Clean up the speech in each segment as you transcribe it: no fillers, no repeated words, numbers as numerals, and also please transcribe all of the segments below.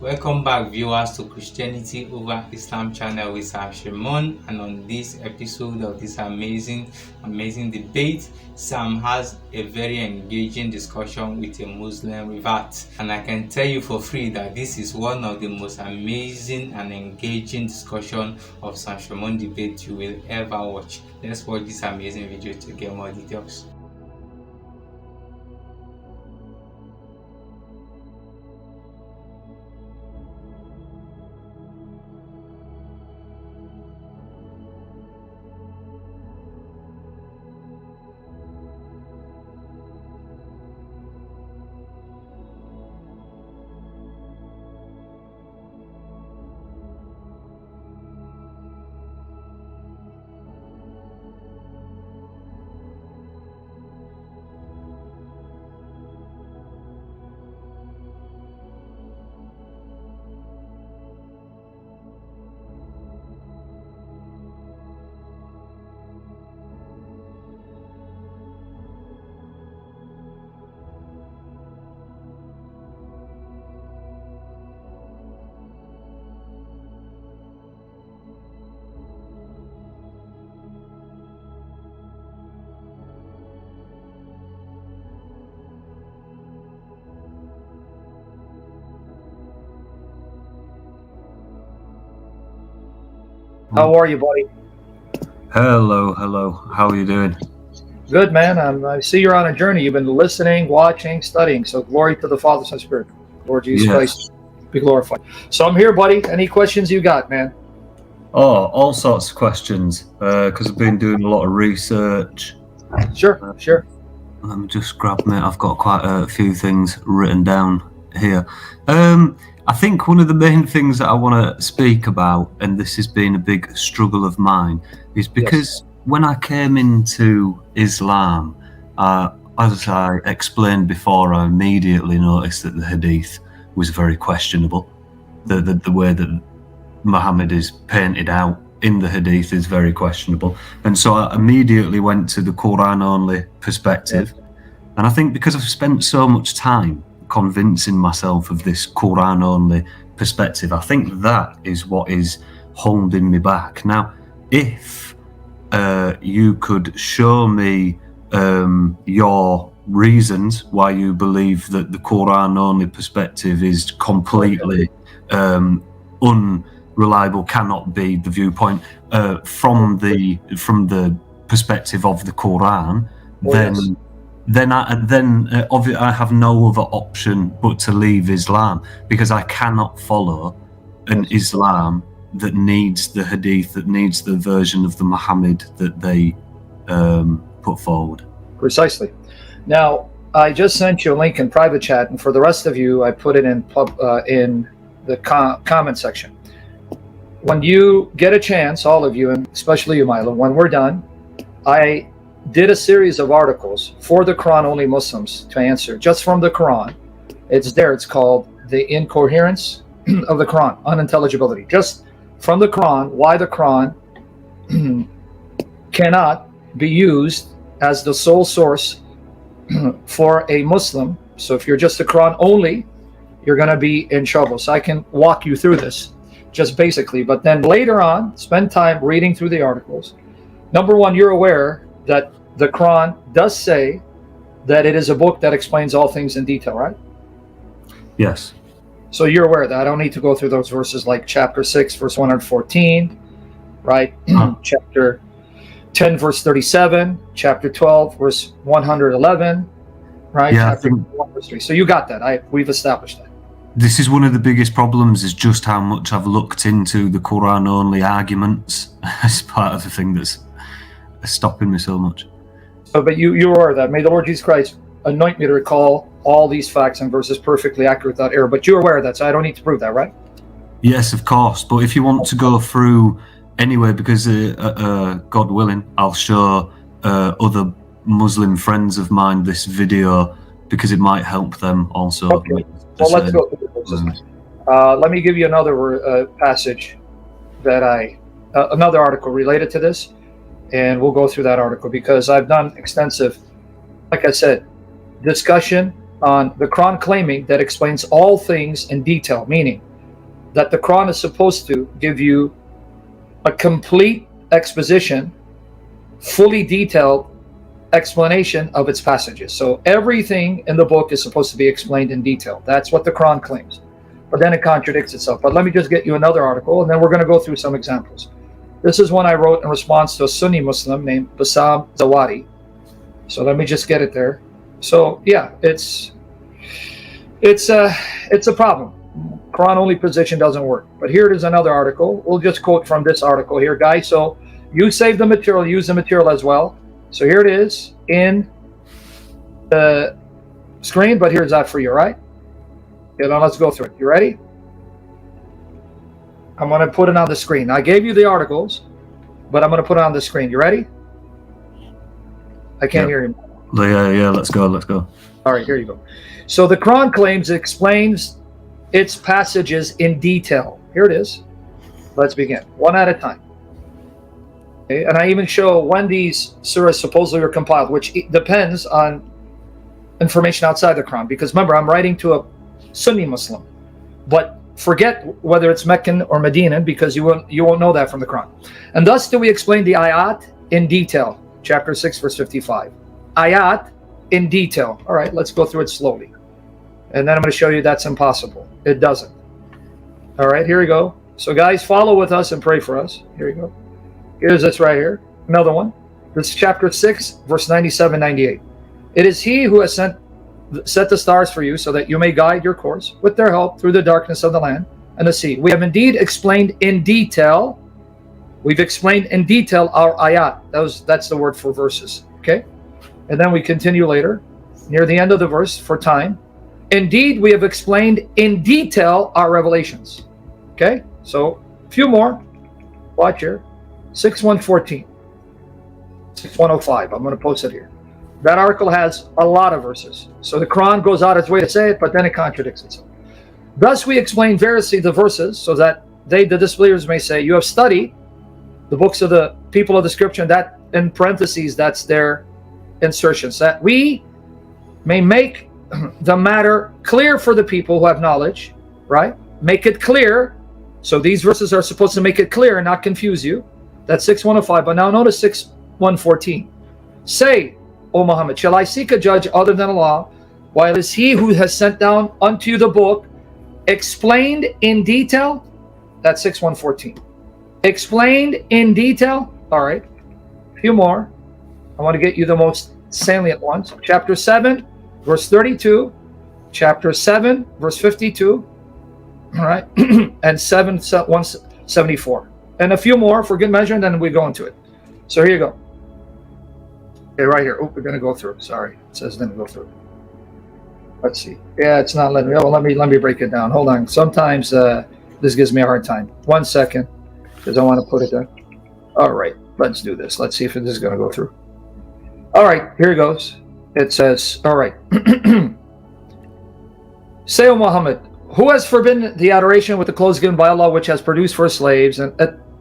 Welcome back, viewers, to Christianity over Islam channel with Shamoun. And on this episode of this amazing debate, Sam has a very engaging discussion with a Muslim Revert. And I can tell you for free that this is one of the most amazing and engaging discussion of Shamoun debate you will ever watch. Let's watch this amazing video to get more details. How are you, buddy? Hello. How are you doing? Good, man. I see you're on a journey. You've been listening, watching, studying. So glory to the Father, Son, and Spirit. Lord Jesus Christ, be glorified. So I'm here, buddy. Any questions you got, man? Oh, all sorts of questions, because I've been doing a lot of research. Sure. Let me just grab me. I've got quite a few things written down here. I think one of the main things that I want to speak about, and this has been a big struggle of mine, is because when I came into Islam, as I explained before, I immediately noticed that the hadith was very questionable. The way that Muhammad is painted out in the hadith is very questionable. And so I immediately went to the Quran-only perspective. And I think because I've spent so much time convincing myself of this Quran-only perspective, I think that is what is holding me back. Now, if you could show me your reasons why you believe that the Quran-only perspective is completely unreliable, cannot be the viewpoint from the perspective of the Quran, then I have no other option but to leave Islam, because I cannot follow an Islam that needs the hadith, that needs the version of the Muhammad that they put forward. Precisely. Now, I just sent you a link in private chat, and for the rest of you, I put it in the comment section. When you get a chance, all of you, and especially you, Milo, when we're done, I did a series of articles for the Quran-only Muslims to answer, just from the Quran. It's there. It's called The Incoherence of the Quran, Unintelligibility. Just from the Quran, why the Quran cannot be used as the sole source for a Muslim. So if you're just a Quran only, you're going to be in trouble. So I can walk you through this, just basically. But then later on, spend time reading through the articles. Number one, you're aware that the Quran does say that it is a book that explains all things in detail, right? Yes. So you're aware that I don't need to go through those verses like chapter 6, verse 114, right? Chapter 10, verse 37, chapter 12, verse 111, right? Yeah, chapter 1, verse 3. So you got that. We've established that. This is one of the biggest problems, is just how much I've looked into the Quran-only arguments as part of the thing that's stopping me so much. So, but you are that. May the Lord Jesus Christ anoint me to recall all these facts and verses perfectly accurate without error. But you're aware of that, so I don't need to prove that, right? Yes, of course. But if you want to go through anyway, because God willing, I'll show other Muslim friends of mine this video, because it might help them also. Okay. Well, let's go through the verses. Let me give you another passage that another article related to this, and we'll go through that article, because I've done extensive, like I said, discussion on the Quran claiming that explains all things in detail, meaning that the Quran is supposed to give you a complete exposition, fully detailed explanation of its passages. So everything in the book is supposed to be explained in detail. That's what the Quran claims. But then it contradicts itself. But let me just get you another article, and then we're going to go through some examples. This is one I wrote in response to a Sunni Muslim named Bassam Zawadi. So let me just get it there. So yeah, it's a problem. Quran only position doesn't work. But here it is, another article. We'll just quote from this article here, guys. So you save the material, use the material as well. So here it is in the screen, but here's that for you, right? Okay, now let's go through it. You ready? I'm going to put it on the screen. I gave you the articles, but I'm going to put it on the screen. You ready? I can't hear you. Yeah, let's go. All right, here you go. So the Quran claims it explains its passages in detail. Here it is. Let's begin, one at a time. Okay, and I even show when these surahs supposedly were compiled, which depends on information outside the Quran. Because remember, I'm writing to a Sunni Muslim, but forget whether it's Meccan or Medinan, because you won't know that from the Quran. And thus do we explain the ayat in detail. Chapter 6, verse 55. Ayat in detail. All right, let's go through it slowly. And then I'm going to show you that's impossible. It doesn't. All right, here we go. So guys, follow with us and pray for us. Here we go. Here's this right here. Another one. This is chapter 6, verse 97, 98. It is he who has set the stars for you so that you may guide your course with their help through the darkness of the land and the sea. We have indeed explained in detail. We've explained in detail our ayat. That's the word for verses. Okay? And then we continue later, near the end of the verse for time. Indeed, we have explained in detail our revelations. Okay? So, a few more. Watch here. 6114. 6105. I'm going to post it here. That article has a lot of verses. So the Quran goes out its way to say it, but then it contradicts itself. Thus we explain variously the verses so that they, the disbelievers, may say, you have studied the books of the people of the scripture, and that in parentheses, that's their insertions, that we may make the matter clear for the people who have knowledge, right? Make it clear. So these verses are supposed to make it clear and not confuse you. That's 6105. But now notice 6114. Say, O Muhammad, shall I seek a judge other than Allah, while it is he who has sent down unto you the book, explained in detail? That's 6114. Explained in detail. All right. A few more. I want to get you the most salient ones. Chapter 7, verse 32. Chapter 7, verse 52. All right. And 174. And a few more for good measure, and then we go into it. So here you go. Okay, right here. Oh, we're going to go through. Sorry. It says then go through. Let's see. Yeah, it's not letting me. Oh, let me break it down. Hold on. Sometimes this gives me a hard time. 1 second, because I want to put it there. All right. Let's do this. Let's see if this is going to go through. All right. Here it goes. It says, all right. Say, O Muhammad, who has forbidden the adoration with the clothes given by Allah, which has produced for slaves, and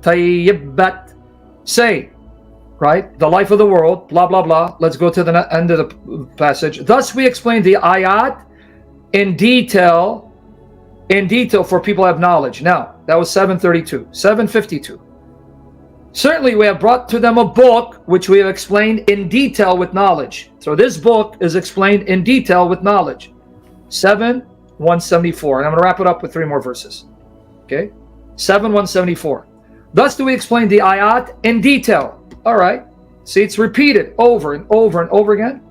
tayyibat? Say, right? The life of the world, blah, blah, blah. Let's go to the end of the passage. Thus we explain the ayat in detail for people who have knowledge. Now, that was 732. 752. Certainly we have brought to them a book which we have explained in detail with knowledge. So this book is explained in detail with knowledge. 7:174. And I'm going to wrap it up with 3 more verses. Okay? 7:174. Thus do we explain the ayat in detail. All right. See, it's repeated over and over and over again.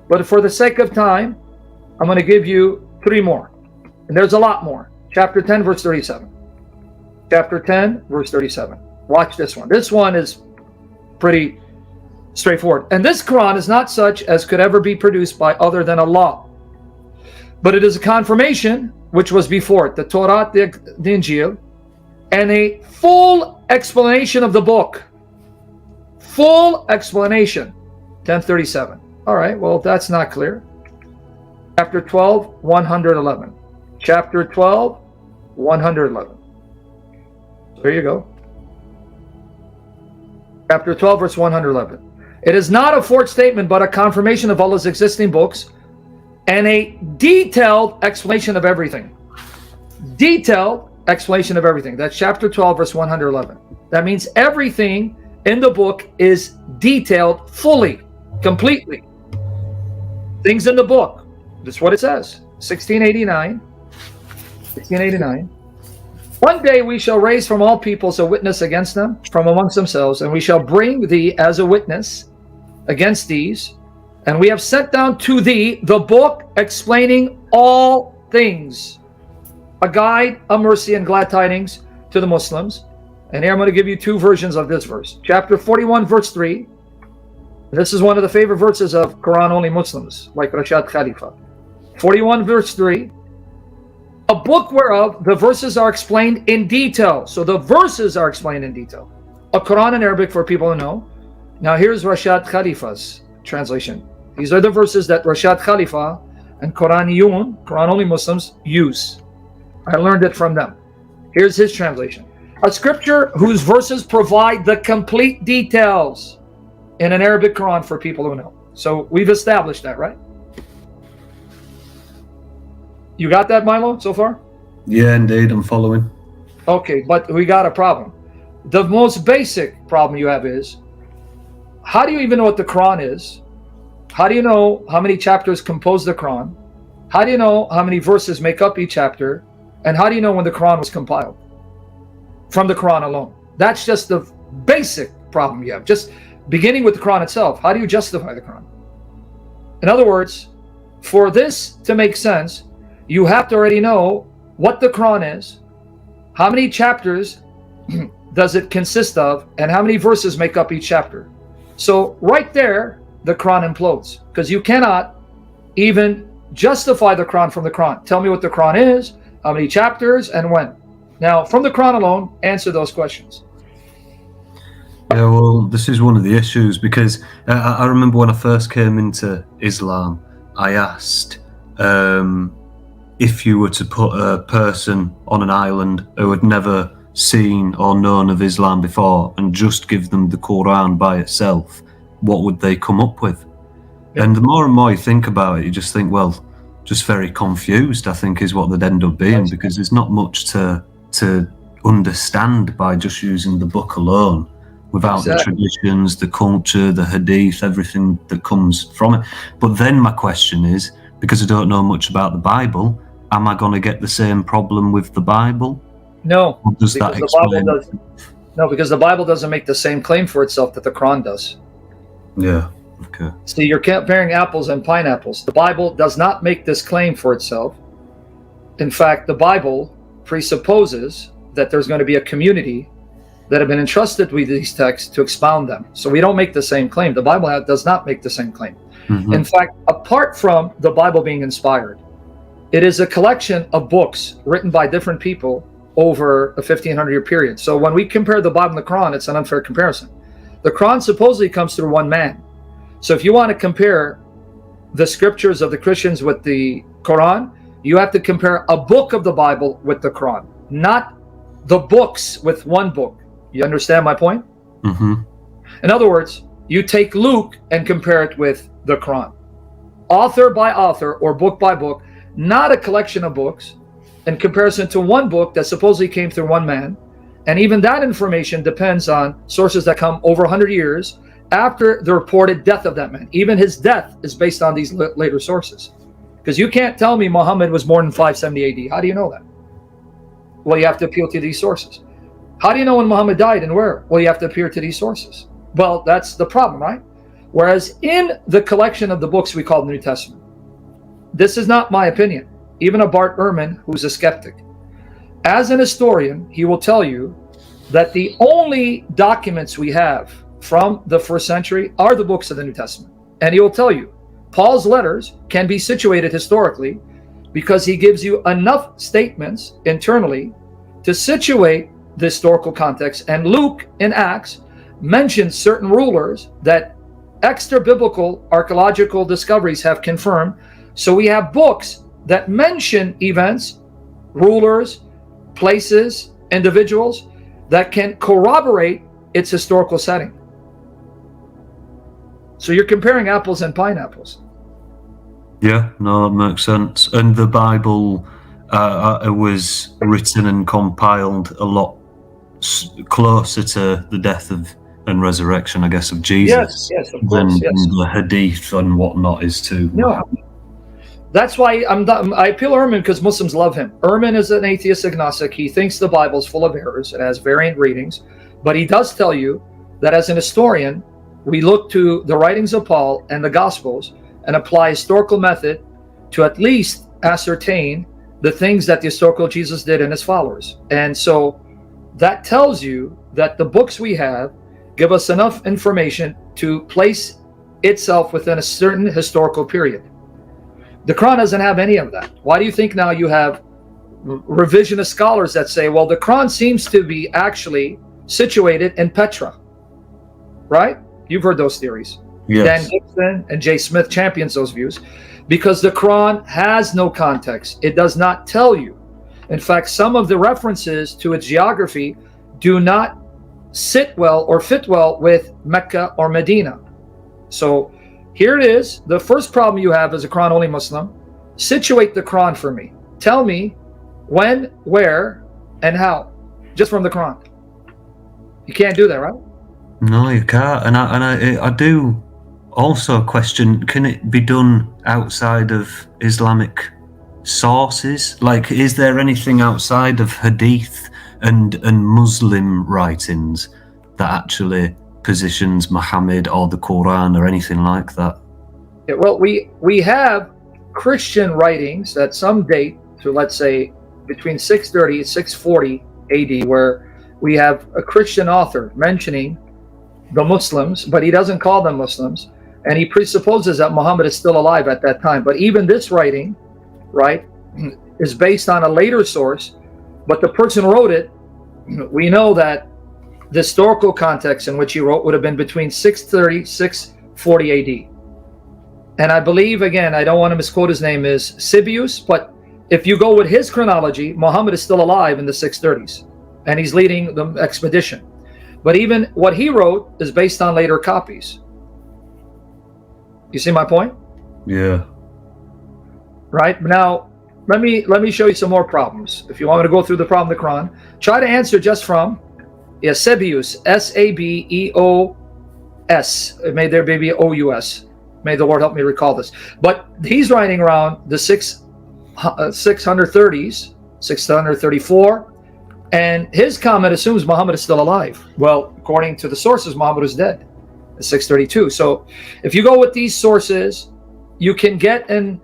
But for the sake of time, I'm going to give you 3 more. And there's a lot more. Chapter 10, verse 37. Chapter 10, verse 37. Watch this one. This one is pretty straightforward. And this Quran is not such as could ever be produced by other than Allah. But it is a confirmation which was before it, the Torah, the Injil, and a full explanation of the book. Full explanation. 1037. All right, well, that's not clear. Chapter 12, 111. Chapter 12, 111. There you go. Chapter 12, verse 111. It is not a forged statement, but a confirmation of Allah's existing books and a detailed explanation of everything. Detailed explanation of everything. That's chapter 12, verse 111. That means everything in the book is detailed fully, completely. Things in the book. That's what it says. 1689. One day we shall raise from all peoples a witness against them, from amongst themselves, and we shall bring thee as a witness against these. And we have sent down to thee the book explaining all things, a guide, a mercy, and glad tidings to the Muslims. And here I'm going to give you two versions of this verse. Chapter 41, verse 3. This is one of the favorite verses of Quran-only Muslims, like Rashad Khalifa. 41, verse 3. A book whereof the verses are explained in detail. So the verses are explained in detail. A Quran in Arabic for people who know. Now here's Rashad Khalifa's translation. These are the verses that Rashad Khalifa and Quraniyun, Quran-only Muslims, use. I learned it from them. Here's his translation. A scripture whose verses provide the complete details in an Arabic Quran for people who know. So we've established that, right? You got that, Milo, so far? Yeah, indeed, I'm following. Okay, but we got a problem. The most basic problem you have is, how do you even know what the Quran is? How do you know how many chapters compose the Quran? How do you know how many verses make up each chapter? And how do you know when the Quran was compiled? From the Quran alone. That's just the basic problem you have. Just beginning with the Quran itself. How do you justify the Quran? In other words, for this to make sense, you have to already know what the Quran is, how many chapters does it consist of, and how many verses make up each chapter. So right there, the Quran implodes, because you cannot even justify the Quran from the Quran. Tell me what the Quran is, how many chapters, and when. Now, from the Quran alone, answer those questions. Yeah, well, this is one of the issues, because I remember when I first came into Islam, I asked if you were to put a person on an island who had never seen or known of Islam before and just give them the Quran by itself, what would they come up with? Yeah. And the more and more you think about it, you just think, well, just very confused, I think, is what they'd end up being, because there's not much to understand by just using the book alone, without the traditions, the culture, the hadith, everything that comes from it. But then my question is, because I don't know much about the Bible, am I going to get the same problem with the Bible? No. Or does that explain? No, because the Bible doesn't make the same claim for itself that the Quran does. Yeah, okay. See, you're comparing apples and pineapples. The Bible does not make this claim for itself. In fact, the Bible presupposes that there's going to be a community that have been entrusted with these texts to expound them. So we don't make the same claim. The Bible does not make the same claim. Mm-hmm. In fact, apart from the Bible being inspired, it is a collection of books written by different people over a 1500-year period. So when we compare the Bible and the Quran, it's an unfair comparison. The Quran supposedly comes through one man. So if you want to compare the scriptures of the Christians with the Quran, you have to compare a book of the Bible with the Quran, not the books with one book. You understand my point? Mm-hmm. In other words, you take Luke and compare it with the Quran. Author by author or book by book, not a collection of books, in comparison to one book that supposedly came through one man. And even that information depends on sources that come over 100 years after the reported death of that man. Even his death is based on these later sources. Because you can't tell me Muhammad was born in 570 AD. How do you know that? Well, you have to appeal to these sources. How do you know when Muhammad died and where? Well, you have to appeal to these sources. Well, that's the problem, right? Whereas in the collection of the books we call the New Testament, this is not my opinion. Even a Bart Ehrman, who's a skeptic, as an historian, he will tell you that the only documents we have from the first century are the books of the New Testament. And he will tell you, Paul's letters can be situated historically because he gives you enough statements internally to situate the historical context. And Luke in Acts mentions certain rulers that extra-biblical archaeological discoveries have confirmed. So we have books that mention events, rulers, places, individuals that can corroborate its historical setting. So you're comparing apples and pineapples. Yeah, no, that makes sense. And the Bible it was written and compiled a lot closer to the death and resurrection, I guess, of Jesus. Yes, of than course, yes. the Hadith and whatnot is to. No, that's why I appeal Ehrman, because Muslims love him. Ehrman is an atheist agnostic. He thinks the Bible is full of errors. It has variant readings. But he does tell you that as an historian, we look to the writings of Paul and the Gospels and apply historical method to at least ascertain the things that the historical Jesus did and his followers. And so that tells you that the books we have give us enough information to place itself within a certain historical period. The Quran doesn't have any of that. Why do you think now you have revisionist scholars that say, well, the Quran seems to be actually situated in Petra, right? You've heard those theories. Yes. Dan Gibson and Jay Smith champions those views because the Quran has no context. It does not tell you. In fact, some of the references to its geography do not sit well or fit well with Mecca or Medina. So here it is. The first problem you have as a Quran only Muslim: situate the Quran for me. Tell me when, where, and how, just from the Quran. You can't do that, right? No, you can't. And I do also question: can it be done outside of Islamic sources? Like, is there anything outside of Hadith and Muslim writings that actually positions Muhammad or the Quran or anything like that? Yeah, well, we have Christian writings that some date to, let's say, between 630 and 640 AD, where we have a Christian author mentioning the Muslims, but he doesn't call them Muslims, and he presupposes that Muhammad is still alive at that time. But even this writing, right, is based on a later source, but the person who wrote it, we know that the historical context in which he wrote would have been between 630, 640 AD. And I believe, again, I don't want to misquote his name, is Sibius, but if you go with his chronology, Muhammad is still alive in the 630s, and he's leading the expedition. But even what he wrote is based on later copies. You see my point? Yeah. Right? Now, let me show you some more problems. If you want me to go through the problem of the Quran, try to answer just from Sabeus, S-A-B-E-O-S. May there be O-U-S. May the Lord help me recall this. But he's writing around the 630s, 634, and his comment assumes Muhammad is still alive. Well, according to the sources, Muhammad was dead at 632. So if you go with these sources, you can get an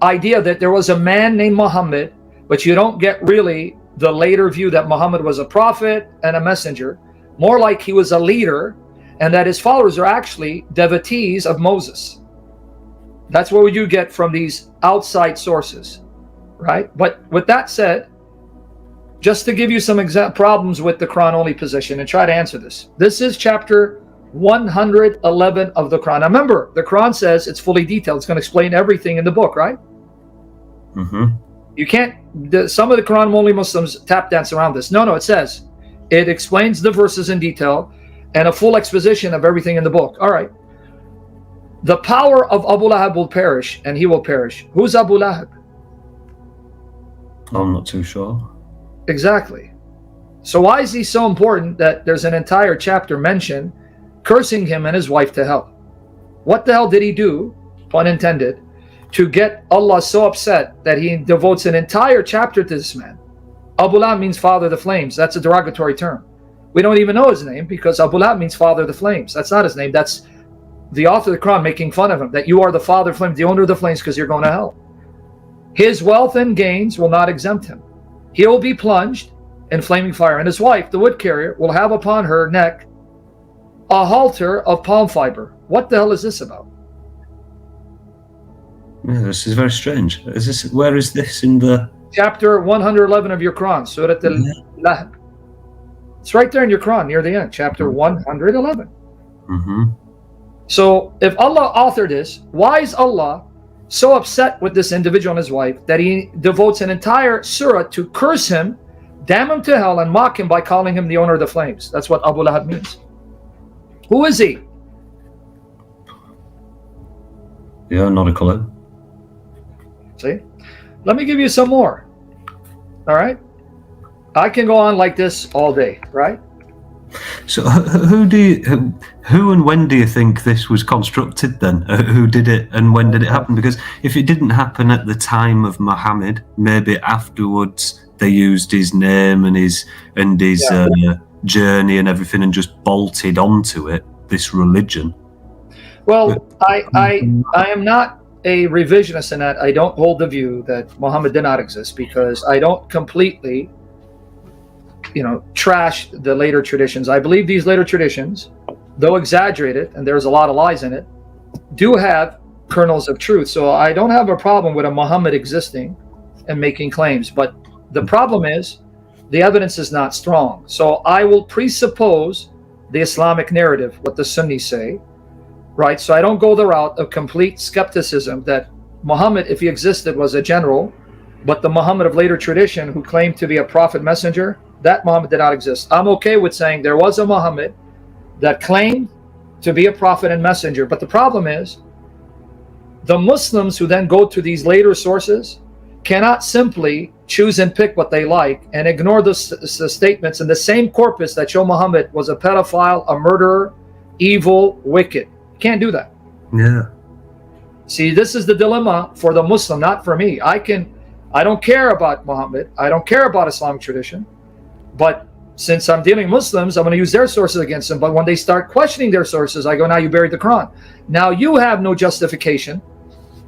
idea that there was a man named Muhammad, but you don't get really the later view that Muhammad was a prophet and a messenger, more like he was a leader, and that his followers are actually devotees of Moses. That's what you get from these outside sources, right? But with that said, just to give you some problems with the Quran only position and try to answer this. This is chapter 111 of the Quran. Now remember, the Quran says it's fully detailed. It's going to explain everything in the book, right? Mm-hmm. You can't, some of the Quran only Muslims tap dance around this. No, it says it explains the verses in detail and a full exposition of everything in the book. All right. The power of Abu Lahab will perish, and he will perish. Who's Abu Lahab? I'm not too sure. Exactly. So why is he so important that there's an entire chapter mentioned cursing him and his wife to hell? What the hell did he do, pun intended, to get Allah so upset that he devotes an entire chapter to this man? Abu Lahab means father of the flames. That's a derogatory term. We don't even know his name because Abu Lahab means father of the flames. That's not his name. That's the author of the Quran making fun of him, that you are the father of flames, the owner of the flames, because you're going to hell. His wealth and gains will not exempt him. He will be plunged in flaming fire, and his wife, the wood carrier, will have upon her neck a halter of palm fiber. What the hell is this about? Yeah, this is very strange. Where is this in the chapter 111 of your Quran, Surah Al-Lahab? It's right there in your Quran near the end, chapter 111. Mm-hmm. So if Allah authored this, why is Allah so upset with this individual and his wife that he devotes an entire surah to curse him, damn him to hell, and mock him by calling him the owner of the flames? That's what Abu Lahab means. Who is he? Yeah, not a clue. See? Let me give you some more. All right? I can go on like this all day, right? So who and when do you think this was constructed then? Who did it and when did it happen? Because if it didn't happen at the time of Muhammad, maybe afterwards they used his name and his journey and everything and just bolted onto it, this religion. Well, I am not a revisionist in that I don't hold the view that Muhammad did not exist, because I don't completely trash the later traditions. I believe these later traditions, though exaggerated, and there's a lot of lies in it, do have kernels of truth. So I don't have a problem with a Muhammad existing and making claims. But the problem is the evidence is not strong. So I will presuppose the Islamic narrative, what the Sunnis say, right? So I don't go the route of complete skepticism that Muhammad, if he existed, was a general, but the Muhammad of later tradition who claimed to be a prophet messenger, that Muhammad did not exist. I'm okay with saying there was a Muhammad that claimed to be a prophet and messenger. But the problem is the Muslims who then go to these later sources cannot simply choose and pick what they like and ignore the statements in the same corpus that show Muhammad was a pedophile, a murderer, evil, wicked. You can't do that. Yeah. See, this is the dilemma for the Muslim, not for me. I don't care about Muhammad. I don't care about Islamic tradition. But since I'm dealing with Muslims, I'm going to use their sources against them. But when they start questioning their sources, I go, now you buried the Quran. Now you have no justification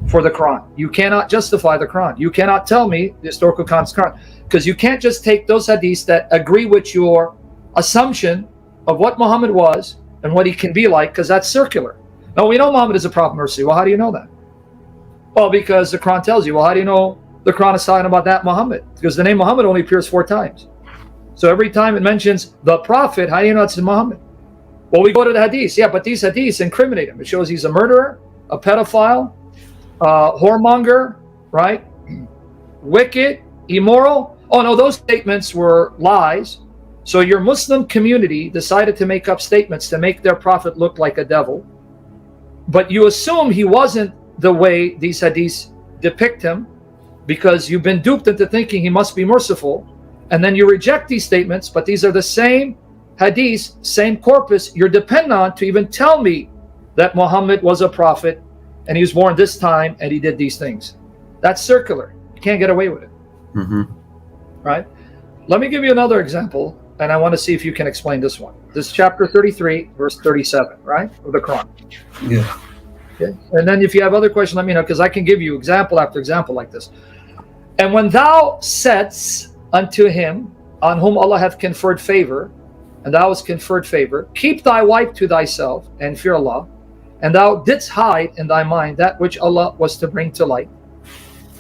for the Quran. You cannot justify the Quran. You cannot tell me the historical context of the Quran, because you can't just take those hadiths that agree with your assumption of what Muhammad was and what he can be like, because that's circular. No, we know Muhammad is a prophet of mercy. Well, how do you know that? Well, because the Quran tells you. Well, how do you know the Quran is talking about that Muhammad? Because the name Muhammad only appears 4 times. So every time it mentions the prophet, how do you know it's Muhammad? Well, we go to the hadiths. Yeah, but these hadiths incriminate him. It shows he's a murderer, a pedophile, whoremonger, right? Wicked, immoral. Oh no, those statements were lies. So your Muslim community decided to make up statements to make their prophet look like a devil. But you assume he wasn't the way these hadiths depict him, because you've been duped into thinking he must be merciful. And then you reject these statements, but these are the same hadiths, same corpus you're dependent on to even tell me that Muhammad was a prophet and he was born this time and he did these things. That's circular. You can't get away with it. Mm-hmm. Right? Let me give you another example, and I want to see if you can explain this one. This is chapter 33, verse 37, right? Of the Quran. Yeah. Okay. And then if you have other questions, let me know, because I can give you example after example like this. And when thou saidst unto him on whom Allah hath conferred favor, and thou hast conferred favor, keep thy wife to thyself and fear Allah, and thou didst hide in thy mind that which Allah was to bring to light,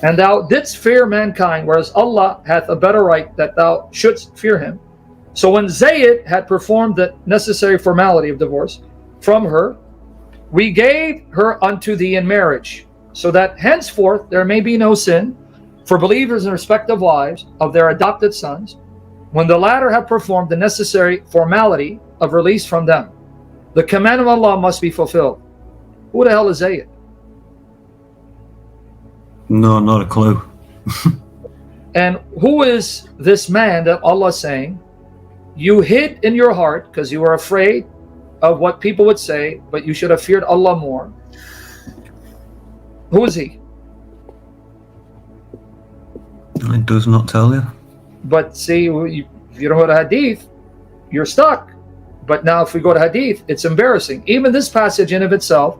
and thou didst fear mankind, whereas Allah hath a better right that thou shouldst fear him. So when Zayd had performed the necessary formality of divorce from her, we gave her unto thee in marriage, so that henceforth there may be no sin for believers in respect of wives of their adopted sons, when the latter have performed the necessary formality of release from them. The command of Allah must be fulfilled. Who the hell is Zayd? No, not a clue. And who is this man that Allah is saying, you hid in your heart because you were afraid of what people would say, but you should have feared Allah more? Who is he? It does not tell you. But see, if you don't go to hadith, you're stuck. But now if we go to hadith, it's embarrassing. Even this passage in of itself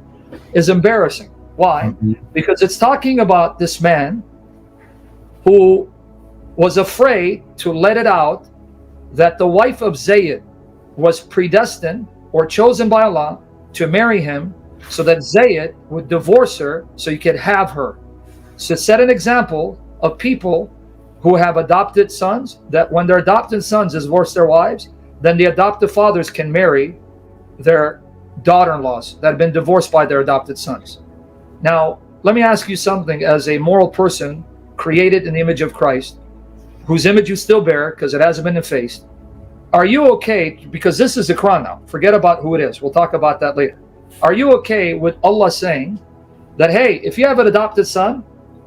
is embarrassing. Why? Mm-hmm. Because it's talking about this man who was afraid to let it out that the wife of Zayd was predestined or chosen by Allah to marry him, so that Zayd would divorce her so he could have her. So set an example of people who have adopted sons, that when their adopted sons divorce their wives, then the adoptive fathers can marry their daughter-in-laws that have been divorced by their adopted sons. Now, let me ask you something as a moral person created in the image of Christ, whose image you still bear because it hasn't been effaced. Are you okay, because this is the Quran now, forget about who it is, we'll talk about that later. Are you okay with Allah saying that, hey, if you have an adopted son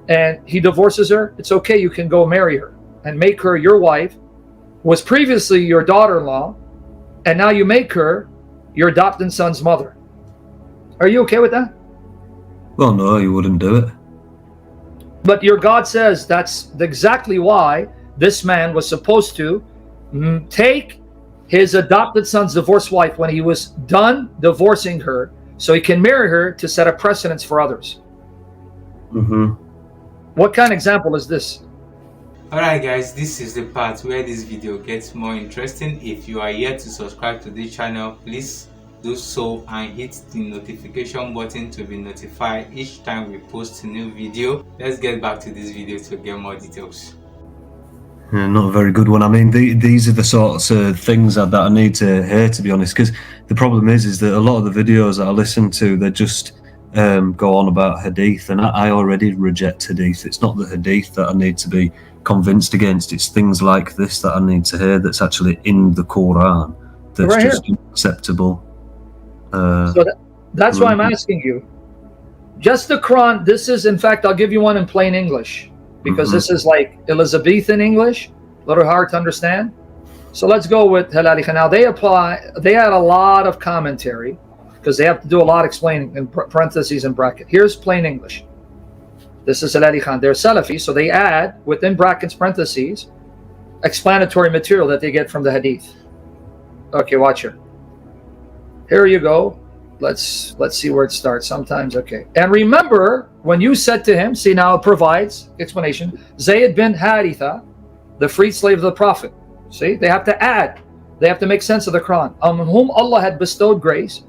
and he divorces her, it's okay. You can go marry her and make her your wife, was previously your daughter-in-law, and now you make her your adopted son's mother. Are you okay with that? Well, no, you wouldn't do it. But your God says that's exactly why this man was supposed to take his adopted son's divorced wife when he was done divorcing her, so he can marry her to set a precedence for others. Mm-hmm. What kind of example is this? Alright guys, this is the part where this video gets more interesting. If you are yet to subscribe to this channel, please do so and hit the notification button to be notified each time we post a new video. Let's get back to this video to get more details. Yeah, not a very good one. I mean, these are the sorts of things that I need to hear, to be honest, because the problem is that a lot of the videos that I listen to, they just go on about hadith, and I already reject hadith. It's not the hadith that I need to be convinced against, it's things like this that I need to hear that's actually in the Quran that's right just here. unacceptable. So that's why I'm asking you. Just the Quran, this is, in fact, I'll give you one in plain English, because this is like Elizabethan English, a little hard to understand. So let's go with Halali. Now they add a lot of commentary, because they have to do a lot explaining in parentheses and bracket. Here's plain English. This is Halali Khan. They're Salafi, so they add within brackets, parentheses, explanatory material that they get from the hadith. Okay, watch here. Here you go. Let's see where it starts. Sometimes, okay. And remember, when you said to him, see now it provides explanation, Zayd bin Haritha, the freed slave of the Prophet. See, they have to add. They have to make sense of the Quran. On whom Allah had bestowed grace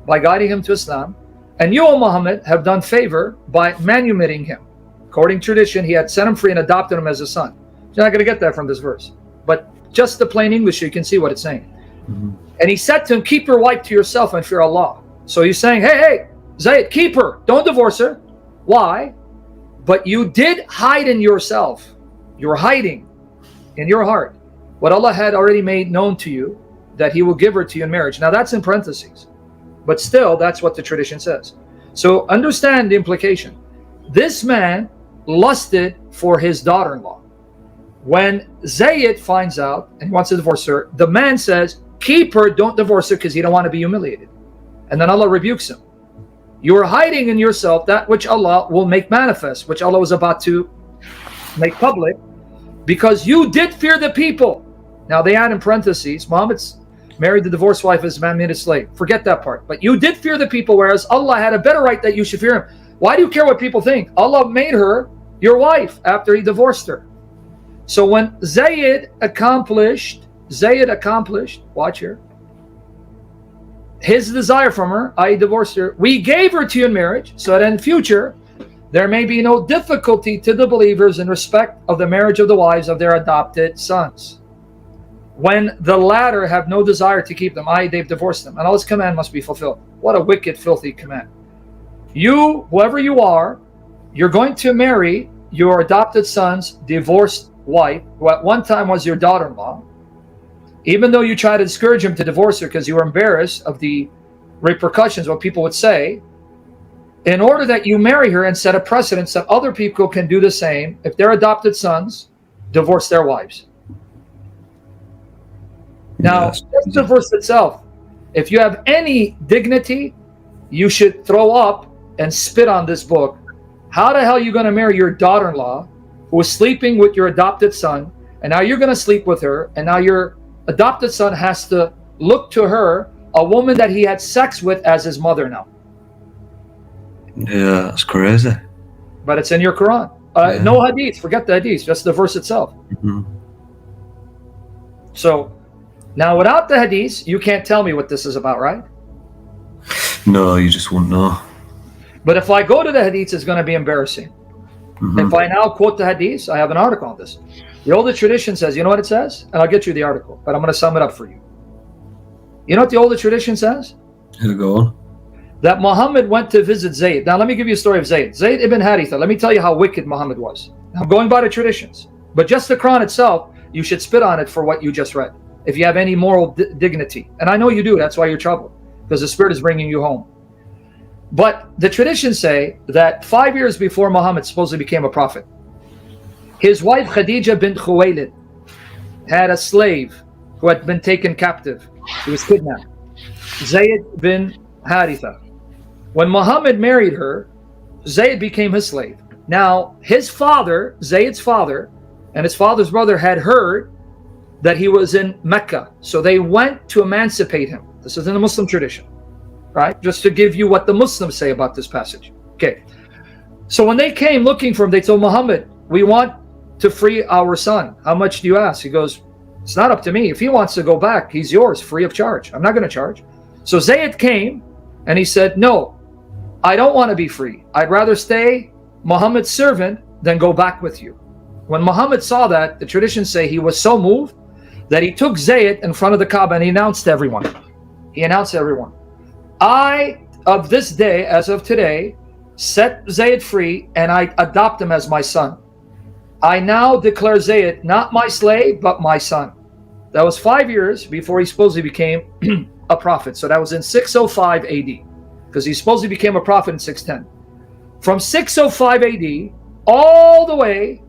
by guiding him to Islam. And you, O Muhammad, have done favor by manumitting him. According to tradition, he had set him free and adopted him as a son. You're not going to get that from this verse. But just the plain English, you can see what it's saying. Mm-hmm. And he said to him, keep your wife to yourself and fear Allah. So he's saying, hey, Zayd, keep her. Don't divorce her. Why? But you did hide in yourself. You're hiding in your heart what Allah had already made known to you, that he will give her to you in marriage. Now that's in parentheses. But still, that's what the tradition says. So understand the implication. This man lusted for his daughter-in-law. When Zayd finds out and wants to divorce her, the man says, keep her, don't divorce her, because he don't want to be humiliated. And then Allah rebukes him. You are hiding in yourself that which Allah will make manifest, which Allah was about to make public, because you did fear the people. Now they add in parentheses, Muhammad's married the divorced wife as a man-made slave. Forget that part. But you did fear the people, whereas Allah had a better right that you should fear him. Why do you care what people think? Allah made her your wife after he divorced her. So when Zayd accomplished, watch here, his desire from her, I divorced her, we gave her to you in marriage, so that in future there may be no difficulty to the believers in respect of the marriage of the wives of their adopted sons, when the latter have no desire to keep them, i.e. they've divorced them, and Allah's command must be fulfilled. What a wicked, filthy command. You, whoever you are, you're going to marry your adopted son's divorced wife, who at one time was your daughter-in-law, even though you try to discourage him to divorce her because you were embarrassed of the repercussions, what people would say, in order that you marry her and set a precedent that other people can do the same if their adopted sons divorce their wives. Now, just the verse itself, if you have any dignity, you should throw up and spit on this book. How the hell are you going to marry your daughter-in-law who was sleeping with your adopted son, and now you're going to sleep with her, and now your adopted son has to look to her, a woman that he had sex with, as his mother now? Yeah, that's crazy. But it's in your Quran. No hadith, forget the hadith, just the verse itself. Mm-hmm. So, now without the hadith, you can't tell me what this is about, right? No, you just won't know. But if I go to the hadith, it's going to be embarrassing. Mm-hmm. If I now quote the hadith, I have an article on this. The older tradition says, you know what it says? And I'll get you the article, but I'm going to sum it up for you. You know what the older tradition says? Here we go. That Muhammad went to visit Zayd. Now let me give you a story of Zayd. Zayd ibn Haritha. Let me tell you how wicked Muhammad was. I'm going by the traditions. But just the Quran itself, you should spit on it for what you just read, if you have any moral dignity. And I know you do. That's why you're troubled, because the Spirit is bringing you home. But the traditions say that 5 years before Muhammad supposedly became a prophet, his wife Khadija bint Khuwaylid had a slave who had been taken captive. He was kidnapped. Zayd bin Haritha. When Muhammad married her, Zayd became his slave. Now, his father, Zayd's father, and his father's brother had heard that he was in Mecca. So they went to emancipate him. This is in the Muslim tradition, right? Just to give you what the Muslims say about this passage. Okay. So when they came looking for him, they told Muhammad, we want to free our son. How much do you ask? He goes, it's not up to me. If he wants to go back, he's yours, free of charge. I'm not going to charge. So Zayd came and he said, no, I don't want to be free. I'd rather stay Muhammad's servant than go back with you. When Muhammad saw that, the traditions say he was so moved that he took Zayd in front of the Kaaba and he announced to everyone. He announced to everyone, I, of this day, as of today, set Zayd free and I adopt him as my son. I now declare Zayd not my slave, but my son. That was 5 years before he supposedly became a prophet. So that was in 605 AD, because he supposedly became a prophet in 610. From 605 AD all the way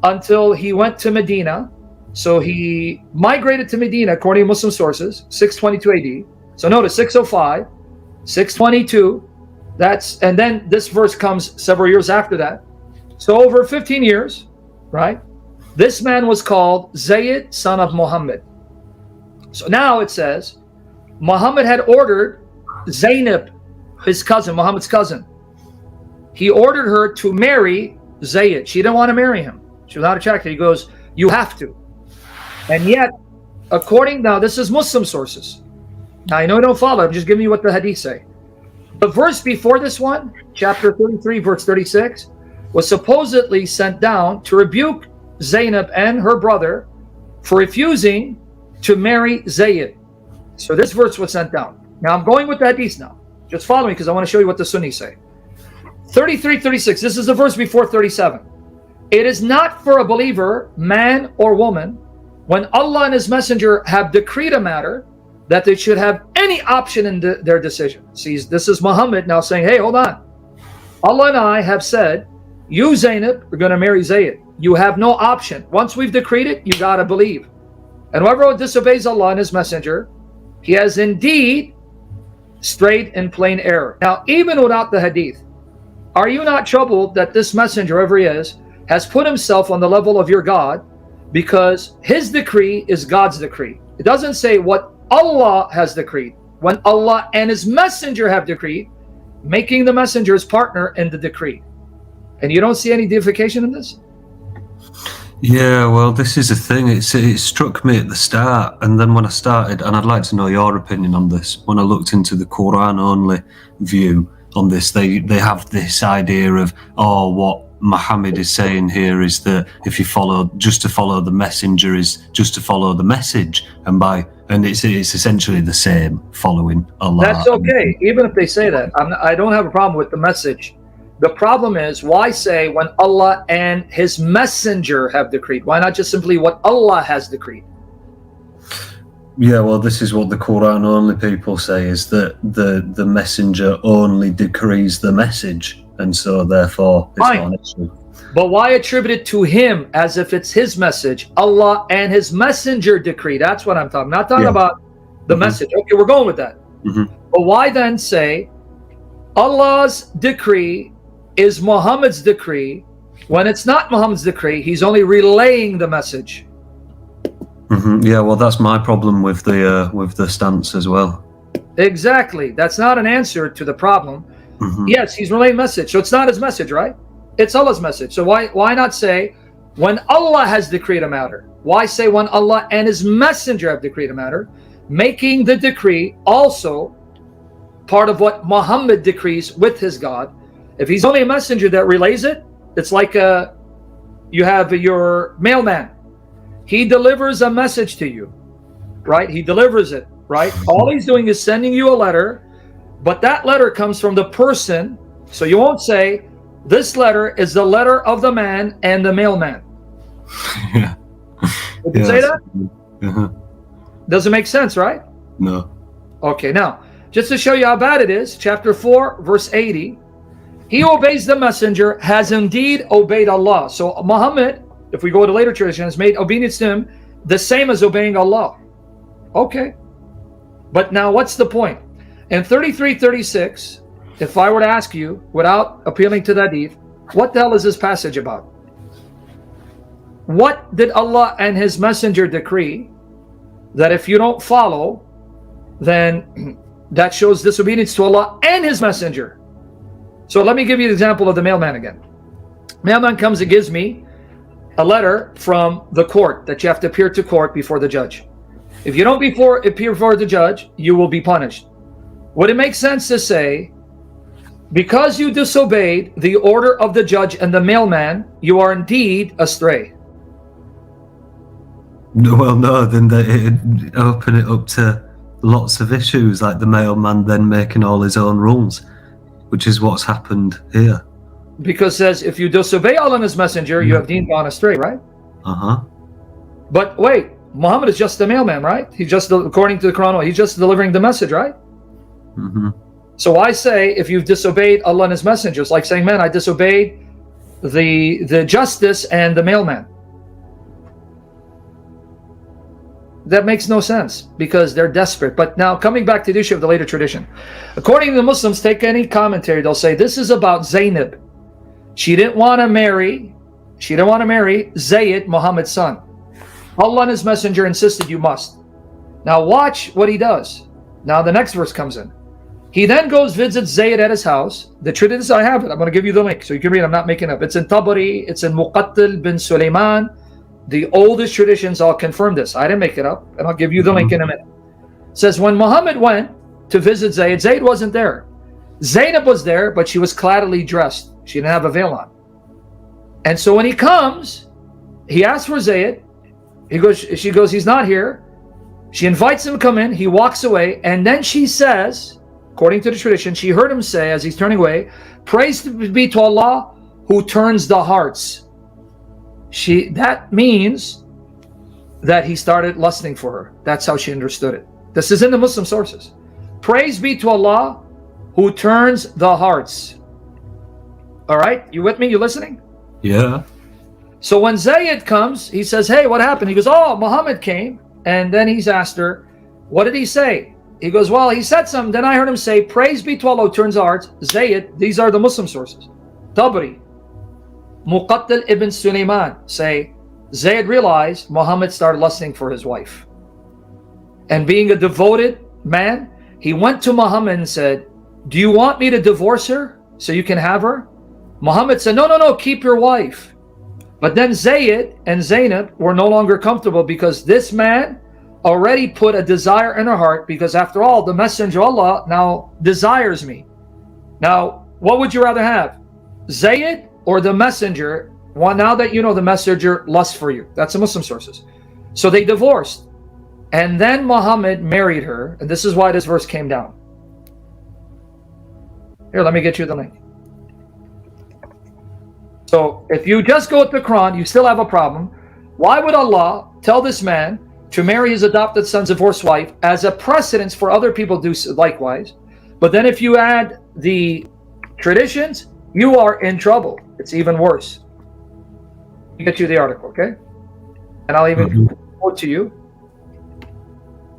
until he went to Medina. So he migrated to Medina, according to Muslim sources, 622 AD. So notice 605, 622. And then this verse comes several years after that. So over 15 years, right? This man was called Zayd, son of Muhammad. So now it says, Muhammad had ordered Zainab, his cousin, Muhammad's cousin. He ordered her to marry Zayd. She didn't want to marry him. She was not attracted. He goes, you have to. And yet, now this is Muslim sources. Now I know you don't follow, I'm just giving you what the hadith say. The verse before this one, chapter 33, verse 36, was supposedly sent down to rebuke Zainab and her brother for refusing to marry Zayd. So this verse was sent down. Now I'm going with the hadith now. Just follow me because I want to show you what the Sunnis say. 33, 36, this is the verse before 37. It is not for a believer, man or woman, when Allah and His Messenger have decreed a matter, that they should have any option in their decision. See, this is Muhammad now saying, hey, hold on. Allah and I have said, you, Zainab, are going to marry Zayd. You have no option. Once we've decreed it, you got to believe. And whoever disobeys Allah and His Messenger, he has indeed strayed in plain error. Now, even without the hadith, are you not troubled that this messenger, whoever he is, has put himself on the level of your God, because his decree is God's decree? It doesn't say what Allah has decreed. When Allah and His Messenger have decreed, making the messenger his partner in the decree. And you don't see any deification in this? Yeah, well, this is the thing. It struck me at the start, and then when I started, and I'd like to know your opinion on this, when I looked into the Quran-only view on this, they have this idea of, what Muhammad is saying here is that if you just to follow the messenger is just to follow the message, and it's essentially the same, following Allah. That's okay, even if they say that. I don't have a problem with the message. The problem is, why say when Allah and His Messenger have decreed? Why not just simply what Allah has decreed? Yeah, well, this is what the Quran only people say, is that the messenger only decrees the message, and so therefore it's not an issue. But why attribute it to him as if it's his message? Allah and His Messenger decree. That's what I'm talking. I'm not talking about the message. Okay, we're going with that. But why then say Allah's decree is Muhammad's decree when it's not Muhammad's decree? He's only relaying the message. Yeah, well, that's my problem with the stance as well. Exactly. That's not an answer to the problem. Yes, he's relaying message, so it's not his message, right? It's Allah's message. So why not say when Allah has decreed a matter? Why say when Allah and His Messenger have decreed a matter, making the decree also part of what Muhammad decrees with his God? If he's only a messenger that relays it, it's like you have your mailman. He delivers a message to you, right? He delivers it, right? All he's doing is sending you a letter, but that letter comes from the person. So you won't say, this letter is the letter of the man and the mailman. Yeah. Would you say that? Doesn't make sense, right? No. Okay, now, Just to show you how bad it is, chapter 4, verse 80. He who obeys the messenger has indeed obeyed Allah. So Muhammad, if we go to later tradition, has made obedience to him the same as obeying Allah. Okay. But now what's the point? In 33:36, if I were to ask you, without appealing to the hadith, what the hell is this passage about? What did Allah and His Messenger decree that if you don't follow, then that shows disobedience to Allah and His Messenger? So let me give you an example of the mailman again. Mailman comes and gives me a letter from the court that you have to appear to court before the judge. If you don't appear before the judge, you will be punished. Would it make sense to say, because you disobeyed the order of the judge and the mailman, you are indeed astray? Well, no, then it'd open it up to lots of issues, like the mailman then making all his own rules, which is what's happened here. Because it says, if you disobey Allah and His Messenger, you have deemed gone astray, right? But wait, Muhammad is just the mailman, right? He's just, according to the Quran, he's just delivering the message, right? So I say, if you've disobeyed Allah and His Messenger, it's like saying, man, I disobeyed the justice and the mailman. That makes no sense because they're desperate. But now coming back to the issue of the later tradition, according to the Muslims, take any commentary, they'll say this is about Zainab. She didn't want to marry Zayd, Muhammad's son. Allah and His Messenger insisted you must. Now watch what he does. Now the next verse comes in. He then goes, visits Zayd at his house. The tradition, I have it. I'm going to give you the link so you can read. I'm not making it up. It's in Tabari. It's in Muqattal bin Sulaiman. The oldest traditions all confirm this. I didn't make it up, and I'll give you the link in a minute. It says, when Muhammad went to visit Zayd, Zayd wasn't there. Zainab was there, but she was claddily dressed. She didn't have a veil on. And so when he comes, he asks for Zayd. She goes, he's not here. She invites him to come in. He walks away, and then she says, according to the tradition, she heard him say as he's turning away, praise be to Allah who turns the hearts. That means that he started lusting for her. That's how she understood it. This is in the Muslim sources. Praise be to Allah who turns the hearts. All right, you with me? You listening? Yeah. So when Zayd comes, he says, hey, what happened? He goes, oh, Muhammad came. And then he's asked her, what did he say? He goes, well, he said something. Then I heard him say, praise be to Allah who turns the hearts. Zayd, these are the Muslim sources. Tabari, Muqattal ibn Sulaiman say, Zayd realized Muhammad started lusting for his wife. And being a devoted man, he went to Muhammad and said, do you want me to divorce her so you can have her? Muhammad said, no, keep your wife. But then Zayd and Zainab were no longer comfortable because this man already put a desire in her heart, because after all, the Messenger of Allah now desires me. Now, what would you rather have? Zayd or the Messenger? Well, now that you know the Messenger lusts for you. That's the Muslim sources. So they divorced. And then Muhammad married her. And this is why this verse came down. Here, let me get you the link. So if you just go with the Quran, you still have a problem. Why would Allah tell this man to marry his adopted son's divorced wife as a precedence for other people to do likewise? But then if you add the traditions, you are in trouble. It's even worse. I'll get you the article, okay? And I'll even quote to you.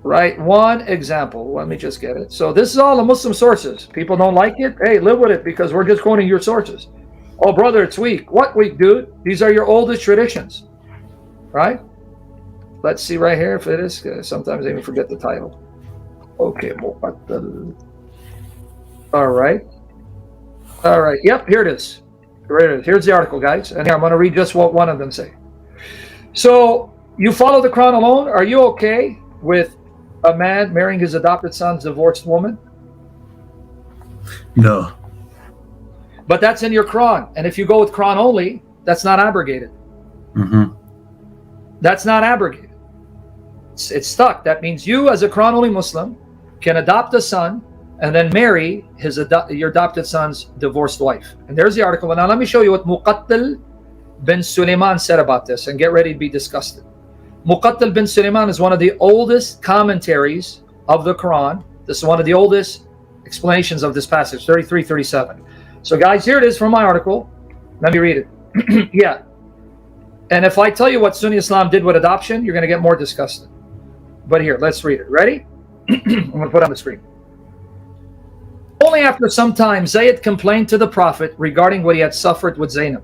Right, one example. Let me just get it. So this is all the Muslim sources. People don't like it. Hey, live with it because we're just quoting your sources. Oh, brother, it's weak. What weak, dude? These are your oldest traditions, right? Let's see right here if it is. Sometimes I even forget the title. Okay. All right. Yep, here it is. Here's the article, guys. And here, I'm going to read just what one of them say. So, you follow the Quran alone? Are you okay with a man marrying his adopted son's divorced woman? No. But that's in your Quran. And if you go with Quran only, that's not abrogated. That's not abrogated. It's stuck. That means you, as a Quran only Muslim, can adopt a son and then marry your adopted son's divorced wife. And there's the article. Now let me show you what Muqattal bin Sulaiman said about this, and get ready to be disgusted. Muqattal bin Sulaiman is one of the oldest commentaries of the Quran. This is one of the oldest explanations of this passage, 33, 37. So guys, here it is from my article. Let me read it. Yeah. And if I tell you what Sunni Islam did with adoption, you're going to get more disgusted. But here, let's read it. Ready? I'm going to put it on the screen. Only after some time, Zayd complained to the Prophet regarding what he had suffered with Zainab.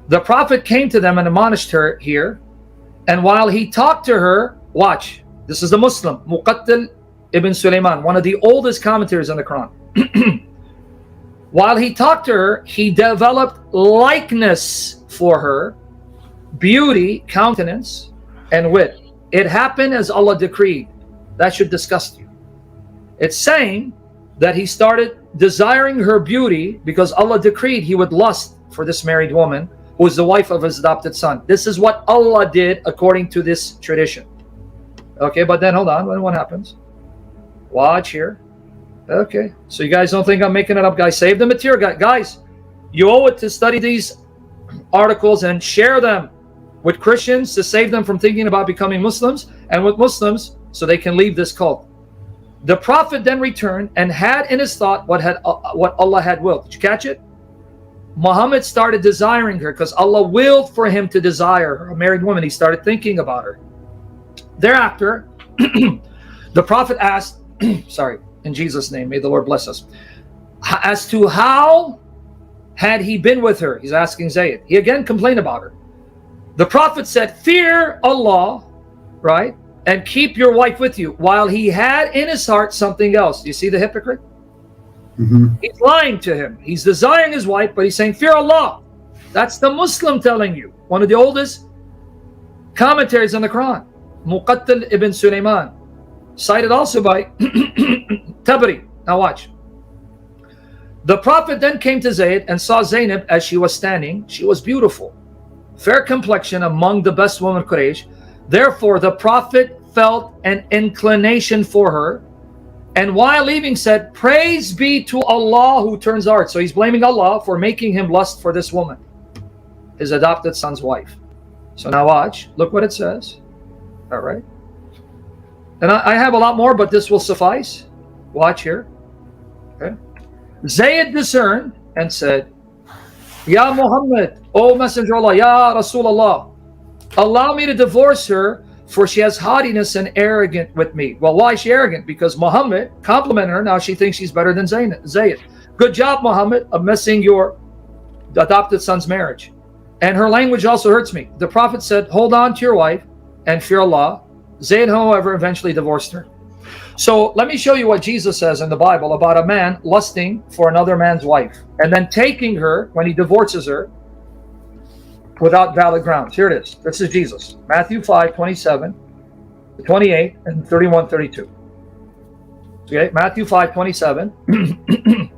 The Prophet came to them and admonished her here. And while he talked to her, watch, this is the Muslim, Muqattil ibn Sulaiman, one of the oldest commentators on the Quran. While he talked to her, he developed likeness for her, beauty, countenance, and wit. It happened as Allah decreed. That should disgust you. It's saying that he started desiring her beauty because Allah decreed he would lust for this married woman who is the wife of his adopted son. This is what Allah did according to this tradition. Okay, but then hold on, what happens? Watch here. Okay, so you guys don't think I'm making it up, guys. Save the material, guys. You owe it to study these articles and share them with Christians to save them from thinking about becoming Muslims, and with Muslims so they can leave this cult. The Prophet then returned and had in his thought what Allah had willed. Did you catch it? Muhammad started desiring her because Allah willed for him to desire her, a married woman. He started thinking about her. Thereafter, the Prophet asked, sorry, in Jesus' name, may the Lord bless us, as to how had he been with her. He's asking Zayd. He again complained about her. The Prophet said, fear Allah, right? And keep your wife with you, while he had in his heart something else. Do you see the hypocrite? Mm-hmm. He's lying to him. He's desiring his wife, but he's saying, fear Allah. That's the Muslim telling you. One of the oldest commentaries on the Quran. Muqattil ibn Sulaiman. Cited also by Tabari. Now watch. The Prophet then came to Zayd and saw Zainab as she was standing. She was beautiful, fair complexion, among the best women of Quraysh. Therefore, the Prophet felt an inclination for her, and while leaving said, praise be to Allah who turns the heart. So he's blaming Allah for making him lust for this woman, his adopted son's wife. So now watch, look what it says. All right. And I have a lot more, but this will suffice. Watch here. Okay. Zayd discerned and said, Ya Muhammad, O Messenger of Allah, Ya Rasulullah, allow me to divorce her, for she has haughtiness and arrogant with me. Well, why is she arrogant? Because Muhammad complimented her. Now she thinks she's better than Zayd. Good job, Muhammad, of missing your adopted son's marriage. And her language also hurts me. The Prophet said, hold on to your wife and fear Allah. Zayd, however, eventually divorced her. So let me show you what Jesus says in the Bible about a man lusting for another man's wife and then taking her when he divorces her without valid grounds. Here it is. This is Jesus. Matthew 5, 27, 28, and 31, 32. Okay, Matthew 5, 27,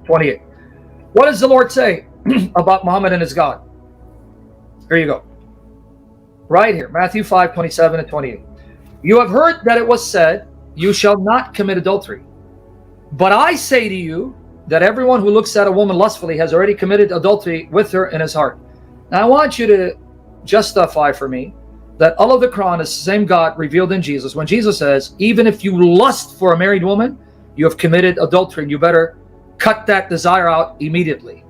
28. What does the Lord say about Muhammad and his God? Here you go. Right here, Matthew 5, 27 and 28. You have heard that it was said, you shall not commit adultery. But I say to you that everyone who looks at a woman lustfully has already committed adultery with her in his heart. Now I want you to justify for me that all of the Quran is the same God revealed in Jesus. When Jesus says, even if you lust for a married woman, you have committed adultery and you better cut that desire out immediately.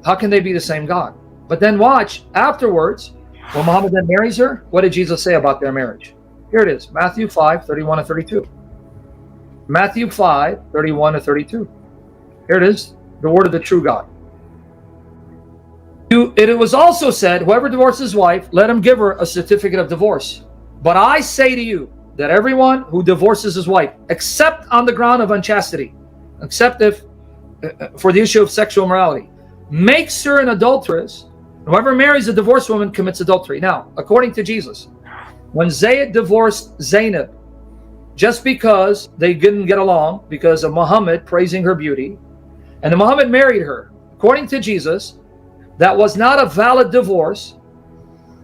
How can they be the same God? But then watch, afterwards, when Muhammad then marries her, what did Jesus say about their marriage? Here it is, Matthew 5, 31 and 32. Matthew 5, 31 and 32. Here it is, the word of the true God. It was also said, whoever divorces his wife, let him give her a certificate of divorce. But I say to you that everyone who divorces his wife, except on the ground of unchastity, except if for the issue of sexual immorality, makes her an adulteress. Whoever marries a divorced woman commits adultery. Now, according to Jesus, when Zayd divorced Zainab, just because they didn't get along because of Muhammad praising her beauty, and then Muhammad married her, according to Jesus, that was not a valid divorce,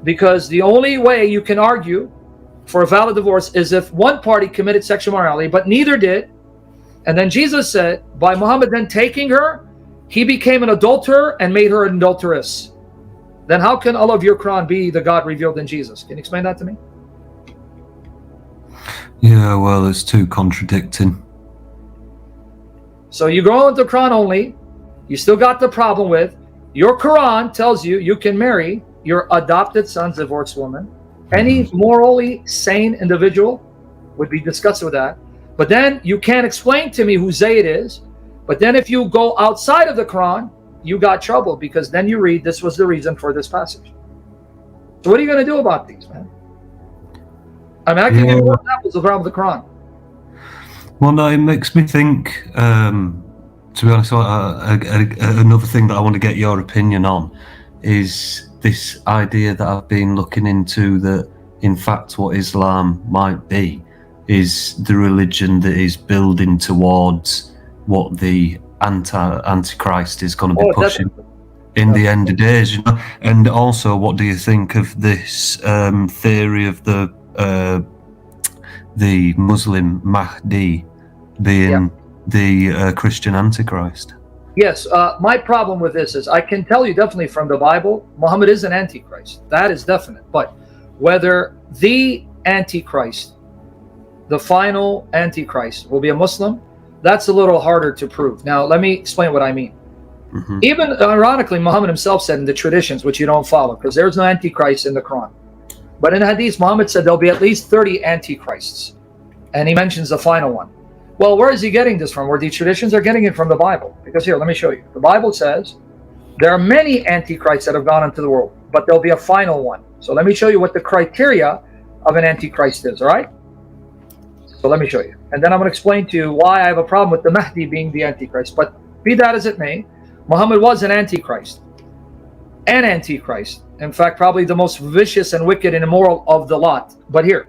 because the only way you can argue for a valid divorce is if one party committed sexual immorality, but neither did. And then Jesus said, by Muhammad then taking her, he became an adulterer and made her an adulteress. Then how can all of your Quran be the God revealed in Jesus? Can you explain that to me? Yeah, well, it's too contradicting. So you go into Quran only, you still got the problem with your Quran tells you you can marry your adopted son's divorced woman. Any morally sane individual would be disgusted with that. But then you can't explain to me who Zayd is. But then if you go outside of the Quran, you got trouble, because then you read this was the reason for this passage. So what are you going to do about these, man? I mean, I can give you more examples of the problem with the Quran. Well, no, it makes me think, to be honest, another thing that I want to get your opinion on is this idea that I've been looking into, that in fact what Islam might be is the religion that is building towards what the Antichrist is going to be pushing in the end of days, you know. And also, what do you think of this theory of the Muslim Mahdi being the Christian Antichrist? Yes, my problem with this is I can tell you definitely from the Bible, Muhammad is an Antichrist. That is definite. But whether the Antichrist, the final Antichrist, will be a Muslim, that's a little harder to prove. Now, let me explain what I mean. Even ironically, Muhammad himself said in the traditions, which you don't follow, because there's no Antichrist in the Quran. But in Hadith, Muhammad said there'll be at least 30 Antichrists. And he mentions the final one. Well, where is he getting this from? Where these traditions are getting it from the Bible. Because here, let me show you. The Bible says there are many Antichrists that have gone into the world, but there'll be a final one. So let me show you what the criteria of an Antichrist is, all right? So let me show you. And then I'm going to explain to you why I have a problem with the Mahdi being the Antichrist. But be that as it may, Muhammad was an Antichrist. An Antichrist. In fact, probably the most vicious and wicked and immoral of the lot. But here,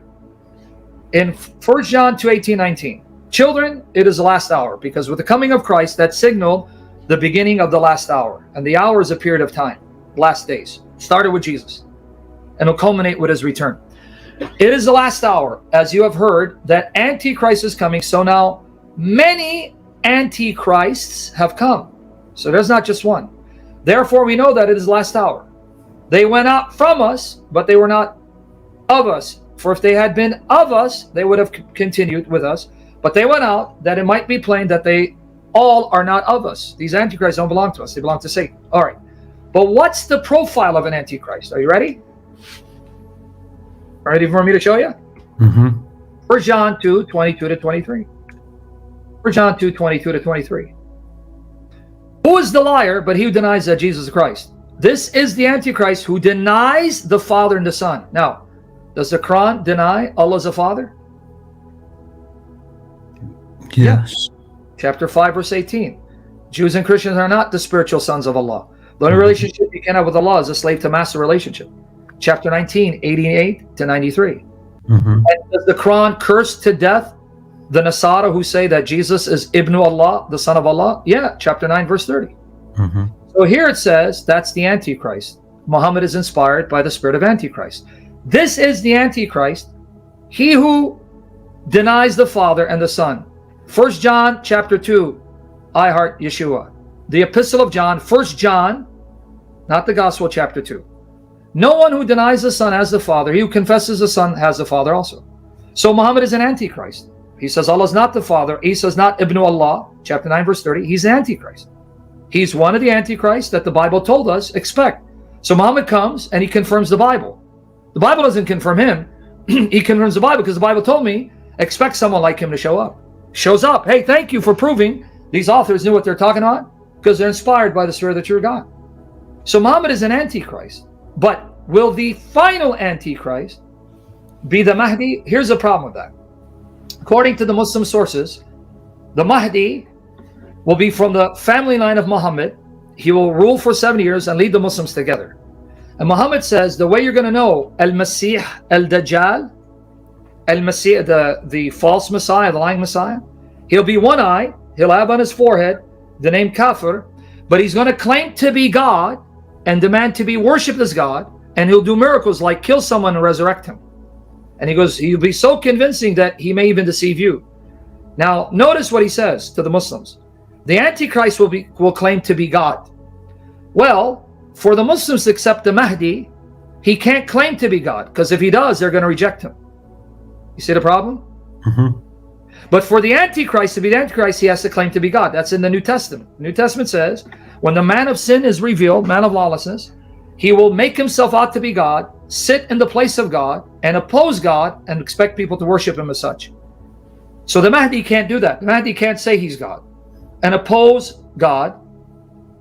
in 1 John 2:18-19, children, it is the last hour, because with the coming of Christ, that signaled the beginning of the last hour. And the hour is a period of time, last days. Started with Jesus, and will culminate with his return. It is the last hour, as you have heard, that Antichrist is coming. So now many Antichrists have come. So there's not just one. Therefore, we know that it is the last hour. They went out from us, but they were not of us. For if they had been of us, they would have continued with us. But they went out, that it might be plain that they all are not of us. These Antichrists don't belong to us. They belong to Satan. All right. But what's the profile of an Antichrist? Are you ready? Ready for me to show you? 1 John 2:22-23. 1 John 2:22-23. Who is the liar but he who denies that Jesus is Christ? This is the Antichrist who denies the Father and the Son. Now, does the Quran deny Allah is a Father? Yes. Chapter 5, verse 18. Jews and Christians are not the spiritual sons of Allah. The only relationship you can have with Allah is a slave to master relationship. Chapter 19, 88-93. And does the Quran curse to death the Nasara who say that Jesus is Ibn Allah, the son of Allah? Yeah, chapter 9, verse 30. So here it says that's the Antichrist. Muhammad is inspired by the spirit of Antichrist. This is the Antichrist, he who denies the Father and the Son. 1 John chapter 2, I heart Yeshua. The Epistle of John, 1 John, not the Gospel, chapter 2. No one who denies the Son has the Father. He who confesses the Son has the Father also. So Muhammad is an Antichrist. He says Allah is not the Father. Isa is not Ibn Allah, chapter 9, verse 30. He's an Antichrist. He's one of the Antichrists that the Bible told us expect. So Muhammad comes and he confirms the Bible. The Bible doesn't confirm him. He confirms the Bible because the Bible told me expect someone like him to show up. Shows up. Hey, thank you for proving these authors knew what they're talking about, because they're inspired by the Spirit of the true God. So Muhammad is an Antichrist. But will the final Antichrist be the Mahdi? Here's the problem with that. According to the Muslim sources, the Mahdi will be from the family line of Muhammad. He will rule for 7 years and lead the Muslims together. And Muhammad says the way you're going to know Al-Masih Al-Dajjal, Al-Masih, the false Messiah, the lying Messiah, he'll be one eye, he'll have on his forehead the name Kafir, but he's going to claim to be God and demand to be worshipped as God, and he'll do miracles like kill someone and resurrect him. And he goes, he'll be so convincing that he may even deceive you. Now, notice what he says to the Muslims. The Antichrist will claim to be God. Well, for the Muslims to accept the Mahdi, he can't claim to be God, because if he does, they're going to reject him. You see the problem? But for the Antichrist to be the Antichrist, he has to claim to be God. That's in the New Testament. The New Testament says, when the man of sin is revealed, man of lawlessness, he will make himself out to be God, sit in the place of God, and oppose God, and expect people to worship him as such. So the Mahdi can't do that. The Mahdi can't say he's God and oppose God,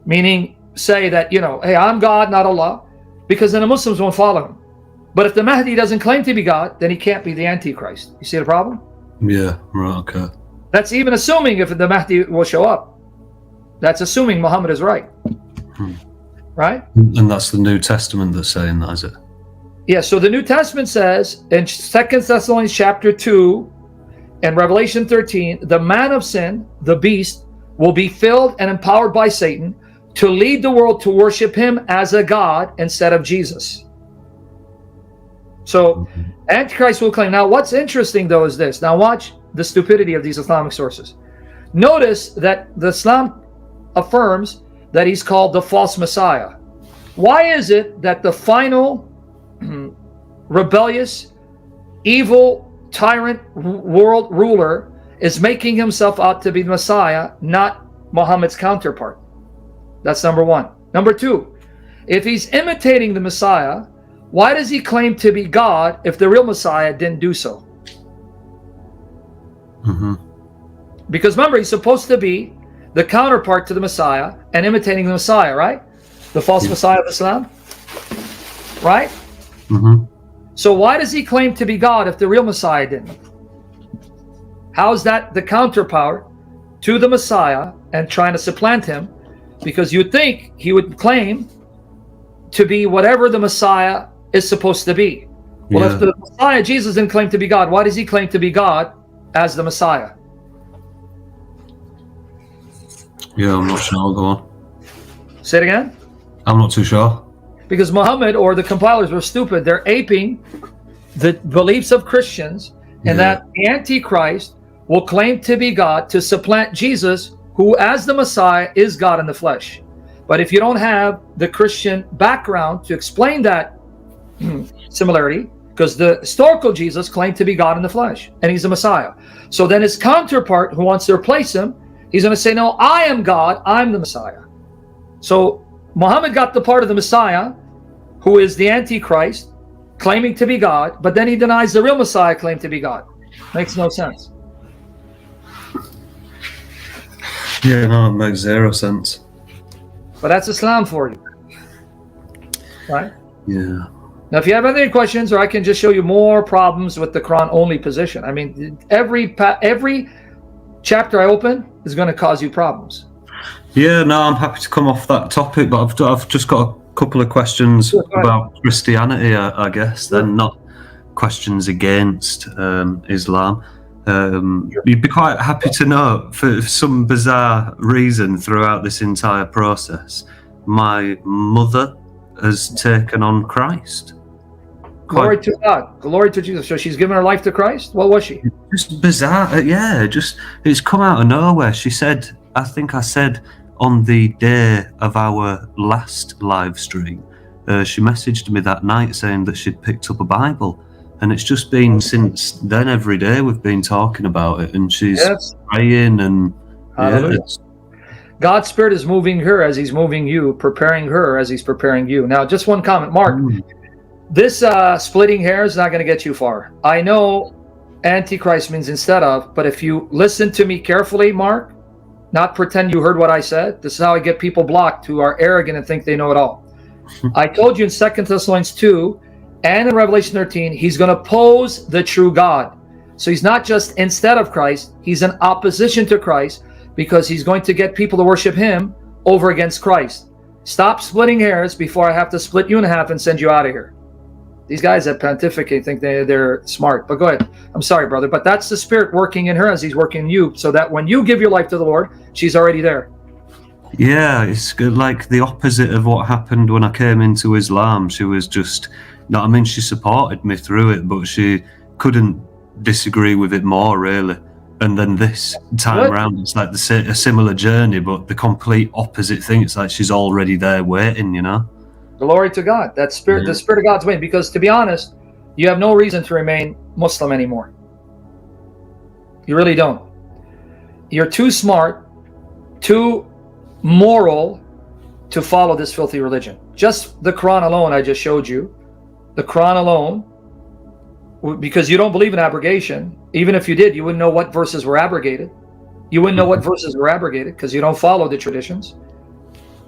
meaning say that, hey, I'm God, not Allah, because then the Muslims won't follow him. But if the Mahdi doesn't claim to be God, then he can't be the Antichrist. You see the problem? Yeah, right, okay. That's even assuming if the Mahdi will show up. That's assuming Muhammad is right. Right? And that's the New Testament that's saying that, is it? Yeah, so the New Testament says in 2 Thessalonians chapter 2 and Revelation 13, the man of sin, the beast, will be filled and empowered by Satan to lead the world to worship him as a God instead of Jesus. So Antichrist will claim. Now what's interesting though is this. Now watch the stupidity of these Islamic sources. Notice that the Islam affirms that he's called the false Messiah. Why is it that the final rebellious, evil, tyrant world ruler is making himself out to be the Messiah, not Muhammad's counterpart? That's number one. Number two, if he's imitating the Messiah, why does he claim to be God if the real Messiah didn't do so? Because remember, he's supposed to be the counterpart to the Messiah and imitating the Messiah, right? The false Messiah of Islam, right? So why does he claim to be God if the real Messiah didn't? How is that the counterpart to the Messiah and trying to supplant him? Because you'd think he would claim to be whatever the Messiah is supposed to be. Well, if the Messiah, Jesus, didn't claim to be God, why does he claim to be God as the Messiah? Yeah, I'm not sure. Go on. Say it again? I'm not too sure. Because Muhammad or the compilers were stupid. They're aping the beliefs of Christians and that the Antichrist will claim to be God to supplant Jesus, who as the Messiah is God in the flesh. But if you don't have the Christian background to explain that similarity, because the historical Jesus claimed to be God in the flesh and he's the Messiah. So then his counterpart who wants to replace him, he's going to say, no, I am God, I'm the Messiah. So Muhammad got the part of the Messiah, who is the Antichrist, claiming to be God, but then he denies the real Messiah claim to be God. Makes no sense. Yeah, no, it makes zero sense. But that's Islam for you. Right? Yeah. Now, if you have any questions, or I can just show you more problems with the Quran only position. I mean, every chapter I open is going to cause you problems. Yeah, no, I'm happy to come off that topic, but I've just got a couple of questions about Christianity, I guess, then not questions against Islam. You'd be quite happy to know, for some bizarre reason throughout this entire process, my mother has taken on Christ. Glory to God. Glory to Jesus. So she's given her life to Christ? What was she? Just bizarre. Yeah, just it's come out of nowhere. She said, I think I said on the day of our last live stream, she messaged me that night saying that she'd picked up a Bible. And it's just been since then, every day we've been talking about it, and she's praying and God's Spirit is moving her as he's moving you, preparing her as he's preparing you. Now, just one comment, Mark. This splitting hair is not going to get you far. I know Antichrist means instead of, but if you listen to me carefully, Mark, not pretend you heard what I said. This is how I get people blocked who are arrogant and think they know it all. I told you in 2 Thessalonians 2 and in Revelation 13, he's going to oppose the true God. So he's not just instead of Christ, he's in opposition to Christ, because he's going to get people to worship him over against Christ. Stop splitting hairs before I have to split you in half and send you out of here. These guys that pontificate think they're smart. But go ahead. I'm sorry, brother. But that's the Spirit working in her as he's working in you, so that when you give your life to the Lord, she's already there. Yeah, it's good, like the opposite of what happened when I came into Islam. She was just, I mean, she supported me through it, but she couldn't disagree with it more, really. And then this time around, it's like a similar journey, but the complete opposite thing. It's like she's already there waiting, you know? Glory to God. That Spirit, the Spirit of God's waiting. Because to be honest, you have no reason to remain Muslim anymore. You really don't. You're too smart, too moral to follow this filthy religion. Just the Quran alone, I just showed you. The Quran alone, because you don't believe in abrogation. Even if you did, you wouldn't know what verses were abrogated. You wouldn't know what verses were abrogated because you don't follow the traditions.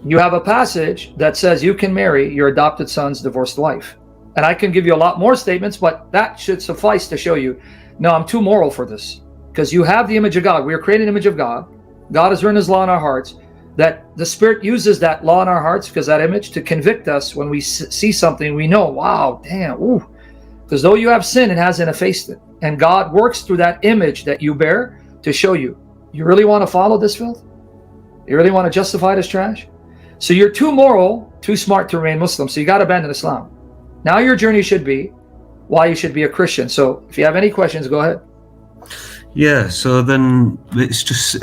You have a passage that says you can marry your adopted son's divorced wife. And I can give you a lot more statements, but that should suffice to show you, no, I'm too moral for this. Because you have the image of God. We are created in the image of God. God has written his law in our hearts. That the Spirit uses that law in our hearts, because that image, to convict us when we see something we know, wow, damn, ooh. Because though you have sin, it hasn't effaced it. And God works through that image that you bear to show you, you really want to follow this filth? You really want to justify this trash? So you're too moral, too smart to remain Muslim. So you got to abandon Islam. Now your journey should be why you should be a Christian. So if you have any questions, go ahead. Yeah, so then it's just,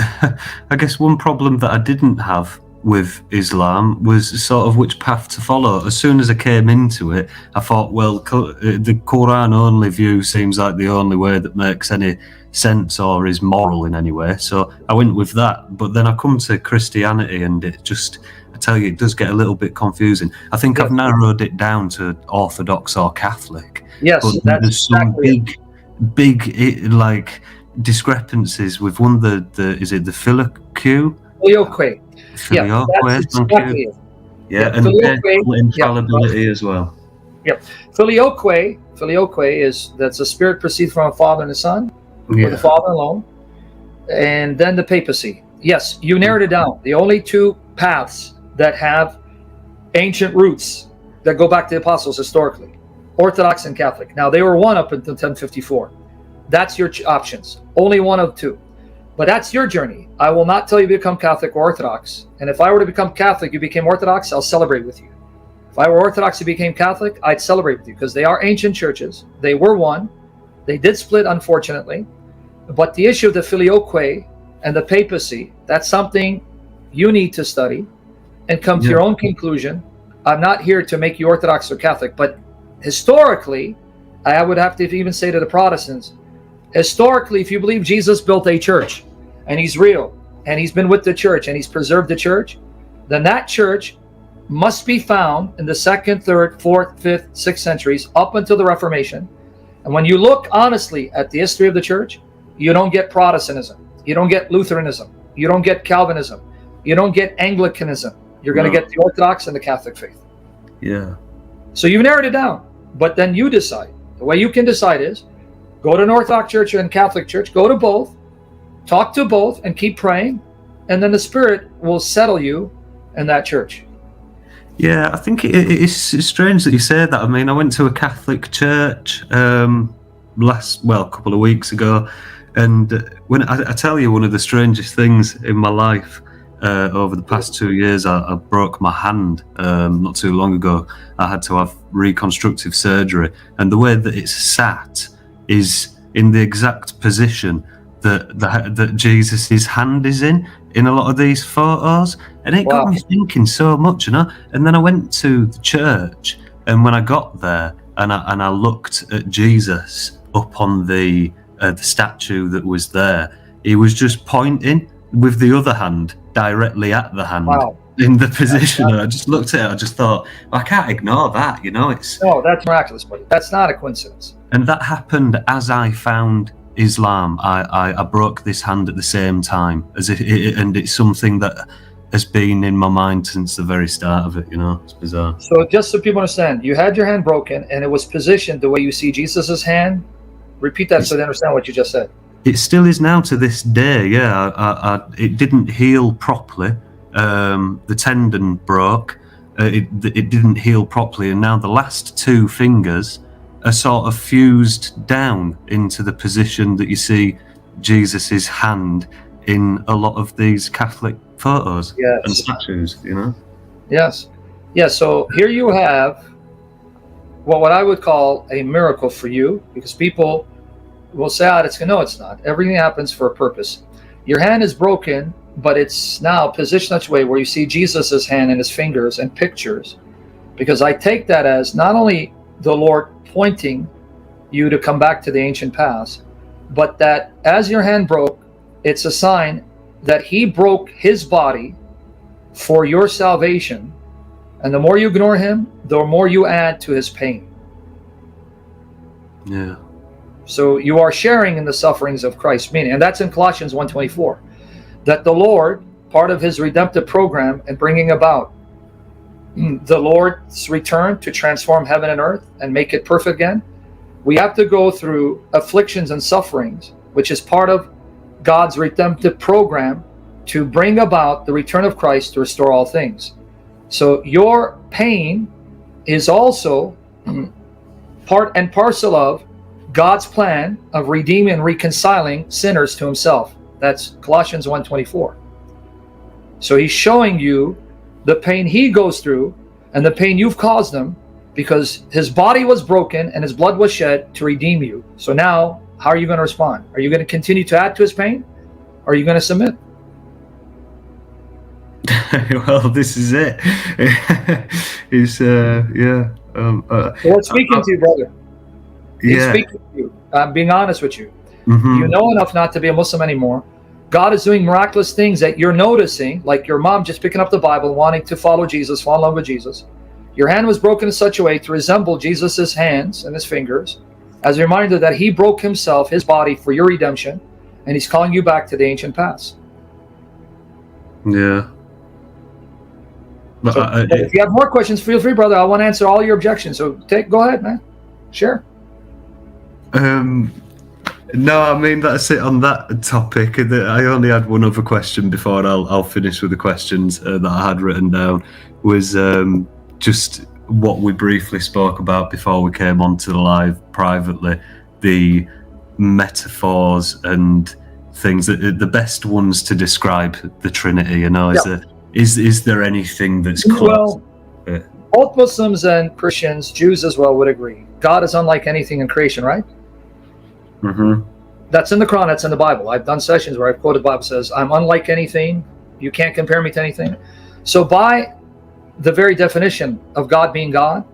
I guess one problem that I didn't have with Islam was sort of which path to follow. As soon as I came into it, I thought, well, the Quran only view seems like the only way that makes any sense or is moral in any way. So I went with that. But then I come to Christianity and it just, I tell you, it does get a little bit confusing. I think I've narrowed it down to Orthodox or Catholic. Yes, but that's there's some exactly big like discrepancies with one the is it the Filioque? Filioque. Yeah, that's exactly it. Yeah, Yeah, and Filioque, infallibility as well. Yep. Filioque is that's a spirit proceeds from a father and a son, Yeah. or the father alone. And then the papacy. Yes, you narrowed it down. The only two paths that have ancient roots that go back to the apostles historically, Orthodox and Catholic. Now, they were one up until 1054. That's your options. Only one of two. But that's your journey. I will not tell you to become Catholic or Orthodox. And if I were to become Catholic, you became Orthodox, I'll celebrate with you. If I were Orthodox, you became Catholic, I'd celebrate with you, because they are ancient churches. They were one. They did split, unfortunately. But the issue of the Filioque and the papacy, that's something you need to study and come to your own conclusion. I'm not here to make you Orthodox or Catholic, but historically, I would have to even say to the Protestants, historically, if you believe Jesus built a church and he's real and he's been with the church and he's preserved the church, then that church must be found in the 2nd, 3rd, 4th, 5th, 6th centuries up until the Reformation. And when you look honestly at the history of the church, you don't get Protestantism, you don't get Lutheranism, you don't get Calvinism, you don't get Anglicanism. You're going to get the Orthodox and the Catholic faith. Yeah. So you've narrowed it down, but then you decide. The way you can decide is go to an Orthodox church and Catholic church, go to both, talk to both, and keep praying, and then the Spirit will settle you in that church. Yeah, I think it's strange that you say that. I mean, I went to a Catholic church a couple of weeks ago, and when I tell you one of the strangest things in my life over the past 2 years, I broke my hand not too long ago. I had to have reconstructive surgery, and the way that it's sat is in the exact position that Jesus's hand is in a lot of these photos, and it got me thinking so much, And then I went to the church, and when I got there, and I looked at Jesus up on the statue that was there, he was just pointing with the other hand directly at the hand in the position. And I just looked at it, I just thought, I can't ignore that, It's no, that's miraculous, buddy. That's not a coincidence. And that happened as I found Islam. I broke this hand at the same time as and it's something that has been in my mind since the very start of it. It's bizarre. So just so people understand, you had your hand broken and it was positioned the way you see Jesus's hand. Repeat that so they understand what you just said. It still is now to this day. Yeah, it didn't heal properly. The tendon broke. It didn't heal properly, and now the last two fingers are sort of fused down into the position that you see Jesus's hand in a lot of these Catholic photos and statues, Yes. So here you have what I would call a miracle for you, because people will say, no, it's not. Everything happens for a purpose. Your hand is broken, but it's now positioned such a way where you see Jesus's hand and his fingers and pictures, because I take that as not only the Lord pointing you to come back to the ancient past, but that as your hand broke, it's a sign that he broke his body for your salvation. And the more you ignore him, the more you add to his pain. Yeah. So you are sharing in the sufferings of Christ, meaning, and that's in Colossians 1:24, that the Lord, part of his redemptive program and bringing about the Lord's return to transform heaven and earth and make it perfect again, we have to go through afflictions and sufferings, which is part of God's redemptive program to bring about the return of Christ to restore all things. So your pain is also part and parcel of God's plan of redeeming and reconciling sinners to himself. That's Colossians 1:24. So he's showing you the pain he goes through and the pain you've caused him, because his body was broken and his blood was shed to redeem you. So now, how are you going to respond? Are you going to continue to add to his pain? Or are you going to submit? Well, this is it. It's Lord's speaking to you, brother. He's speaking to you. I'm being honest with you. Mm-hmm. You know enough not to be a Muslim anymore. God is doing miraculous things that you're noticing, like your mom just picking up the Bible, wanting to follow Jesus, fall in love with Jesus. Your hand was broken in such a way to resemble Jesus's hands and his fingers, as a reminder that he broke himself, his body, for your redemption, and he's calling you back to the ancient past. Yeah. But So, if you have more questions, feel free, brother. I want to answer all your objections. So go ahead, man. Share. No, I mean, that's it on that topic. I only had one other question before I'll finish with the questions that I had written down, was just what we briefly spoke about before we came onto the live privately, the metaphors and things, that the best ones to describe the Trinity, you know, is there anything that's close? Well, both Muslims and Christians, Jews as well, would agree. God is unlike anything in creation, right? Mm-hmm. That's in the Quran, that's in the Bible. I've done sessions where I've quoted the Bible, says, I'm unlike anything. You can't compare me to anything. So by the very definition of God being God,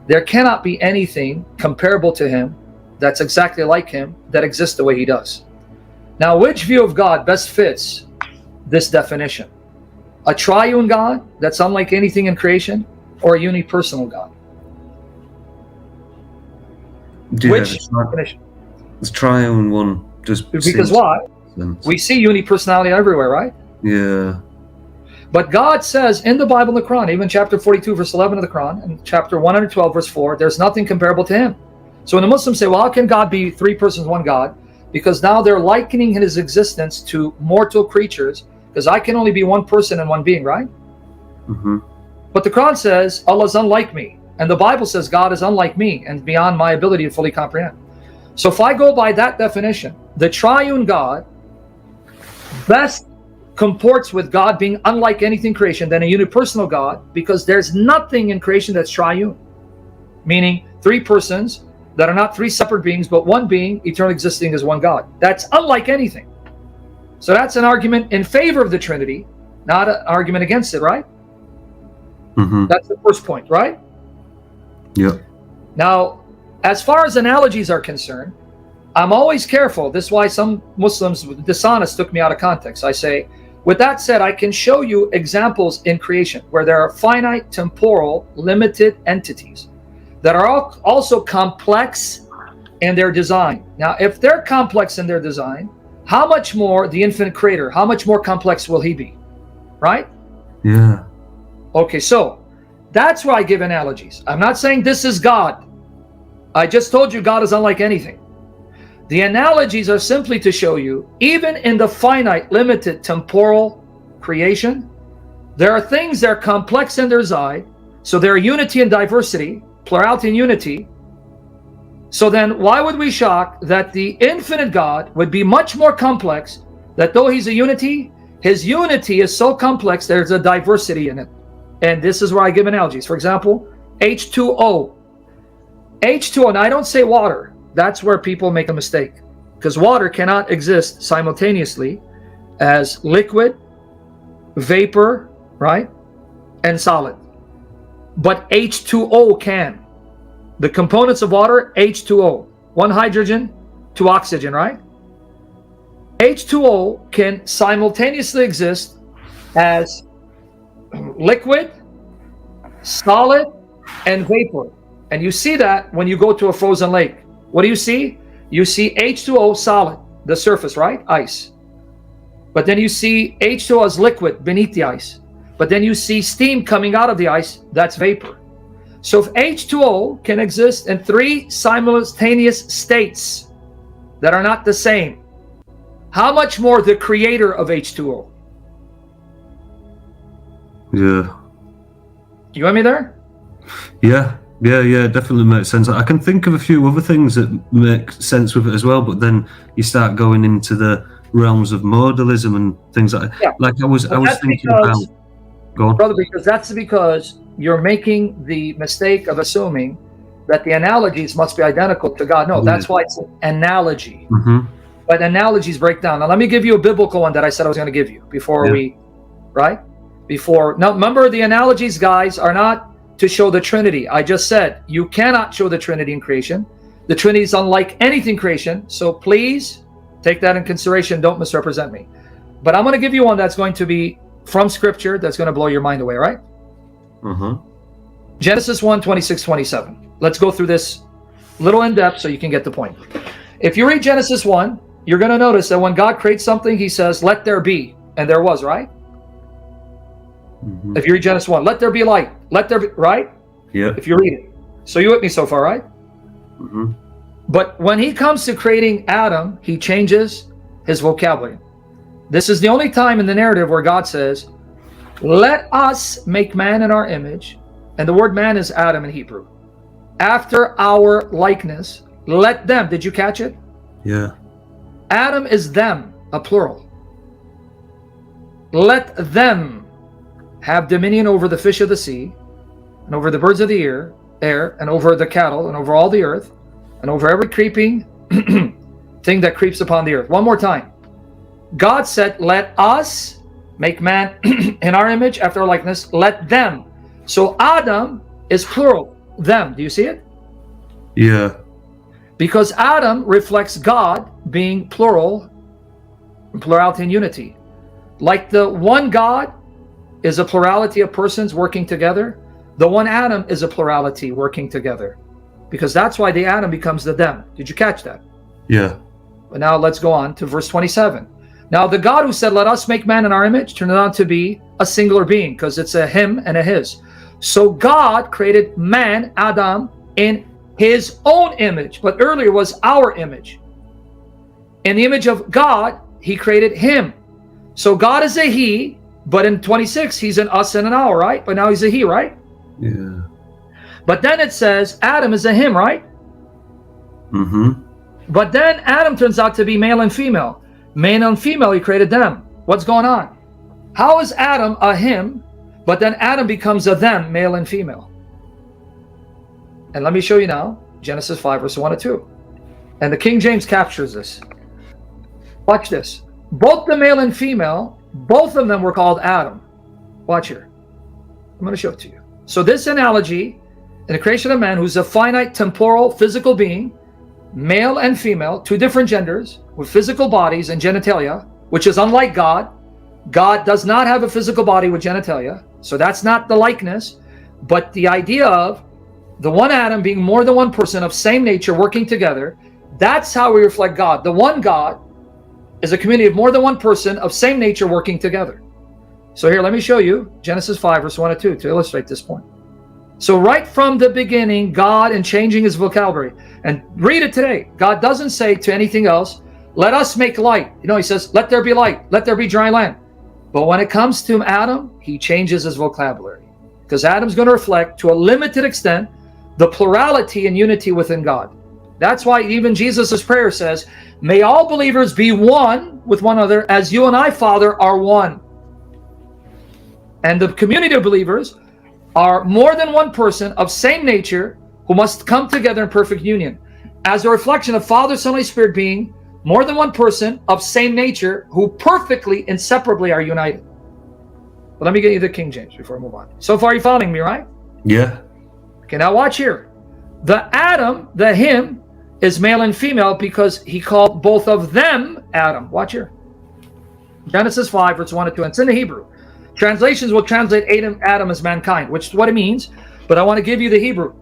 there cannot be anything comparable to him that's exactly like him that exists the way he does. Now, which view of God best fits this definition? A triune God that's unlike anything in creation, or a unipersonal God? Which definition? This triune one just because why? We see unipersonality everywhere, right? Yeah. But God says in the Bible, in the Quran, even chapter 42, verse 11 of the Quran, and chapter 112, verse 4, there's nothing comparable to him. So when the Muslims say, well, how can God be three persons, one God? Because now they're likening his existence to mortal creatures, because I can only be one person and one being, right? Mm-hmm. But the Quran says, Allah is unlike me. And the Bible says God is unlike me and beyond my ability to fully comprehend. So if I go by that definition, the triune God best comports with God being unlike anything in creation than a unipersonal God, because there's nothing in creation that's triune, meaning three persons that are not three separate beings, but one being, eternal existing as one God. That's unlike anything. So that's an argument in favor of the Trinity, not an argument against it, right? Mm-hmm. That's the first point, right? Yeah. Now, as far as analogies are concerned, I'm always careful. This is why some Muslims dishonest took me out of context. I say, with that said, I can show you examples in creation where there are finite, temporal, limited entities that are also complex in their design. Now, if they're complex in their design, how much more the infinite creator, how much more complex will he be? Right? Yeah. Okay, so that's why I give analogies. I'm not saying this is God. I just told you God is unlike anything. The analogies are simply to show you, even in the finite, limited, temporal creation, there are things that are complex in their design. So there are unity and diversity, plurality and unity. So then why would we shock that the infinite God would be much more complex, that though he's a unity, his unity is so complex there's a diversity in it. And this is where I give analogies. For example, H2O. H2O, and I don't say water. That's where people make a mistake, because water cannot exist simultaneously as liquid, vapor, right, and solid. But H2O can. The components of water, H2O, one hydrogen, two oxygen, right? H2O can simultaneously exist as liquid, solid, and vapor. And you see that when you go to a frozen lake. What do you see? You see H2O solid, the surface, right? Ice. But then you see H2O as liquid beneath the ice. But then you see steam coming out of the ice, that's vapor. So if H2O can exist in 3 simultaneous states that are not the same, how much more the creator of H2O? Yeah. You want me there? Yeah, definitely makes sense. I can think of a few other things that make sense with it as well, but then you start going into the realms of modalism and things like that. Yeah. Like I was thinking about. Go on. Brother, because you're making the mistake of assuming that the analogies must be identical to God. No, that's why it's an analogy. Mm-hmm. But analogies break down. Now, let me give you a biblical one that I said I was going to give you before Now, remember, the analogies, guys, are not to show the Trinity. I just said you cannot show the Trinity in creation. The Trinity is unlike anything creation. So please take that in consideration. Don't misrepresent me. But I'm going to give you one that's going to be from Scripture that's going to blow your mind away, right? Mm-hmm. Genesis 1, 26, 27. Let's go through this little in depth so you can get the point. If you read Genesis 1, you're going to notice that when God creates something, he says, let there be. And there was, right? Mm-hmm. If you read Genesis 1, let there be light. Let there be, right? Yeah. If you read it. So you with me so far, right? Mm-hmm. But when he comes to creating Adam, he changes his vocabulary. This is the only time in the narrative where God says, let us make man in our image. And the word man is Adam in Hebrew. After our likeness, let them. Did you catch it? Yeah. Adam is them, a plural. Let them have dominion over the fish of the sea, and over the birds of the air, and over the cattle, and over all the earth, and over every creeping thing that creeps upon the earth. One more time. God said, let us make man in our image, after our likeness, let them. So Adam is plural, them. Do you see it? Yeah. Because Adam reflects God being plural, plurality and unity. Like the one God is a plurality of persons working together, the one Adam is a plurality working together. Because that's why the Adam becomes the them. Did you catch that? Yeah. But now let's go on to verse 27. Now the God who said, let us make man in our image, turned out to be a singular being, because it's a him and a his. So God created man, Adam, in his own image, but earlier was our image. In the image of God, he created him. So God is a he, but in 26, he's an us and an our, right? But now he's a he, right? Yeah. But then it says Adam is a him, right? Mm-hmm. But then Adam turns out to be male and female. Male and female, he created them. What's going on? How is Adam a him, but then Adam becomes a them, male and female? And let me show you now, Genesis 5, verse 1 to 2. And the King James captures this. Watch this. Both the male and female, both of them were called Adam. Watch here. I'm going to show it to you. So this analogy, in the creation of man, who's a finite, temporal, physical being, male and female, two different genders, with physical bodies and genitalia, which is unlike God. God does not have a physical body with genitalia, so that's not the likeness, but the idea of the one Adam being more than one person of same nature working together, that's how we reflect God. The one God is a community of more than one person of same nature working together. So here, let me show you Genesis 5, verse 1 to 2 to illustrate this point. So right from the beginning, God, in changing his vocabulary, and read it today, God doesn't say to anything else, let us make light. You know, he says, let there be light, let there be dry land. But when it comes to Adam, he changes his vocabulary. Because Adam's going to reflect, to a limited extent, the plurality and unity within God. That's why even Jesus' prayer says, may all believers be one with one another, as you and I, Father, are one. And the community of believers are more than one person of same nature who must come together in perfect union, as a reflection of Father, Son, Holy Spirit being more than one person of same nature who perfectly, inseparably are united. But let me get you the King James before I move on. So far, you following me, right? Yeah. Okay, now watch here. The Adam, the him, is male and female because he called both of them Adam. Watch here. Genesis 5, verse 1 and 2. And it's in the Hebrew. Translations will translate Adam as mankind, which is what it means. But I want to give you the Hebrew.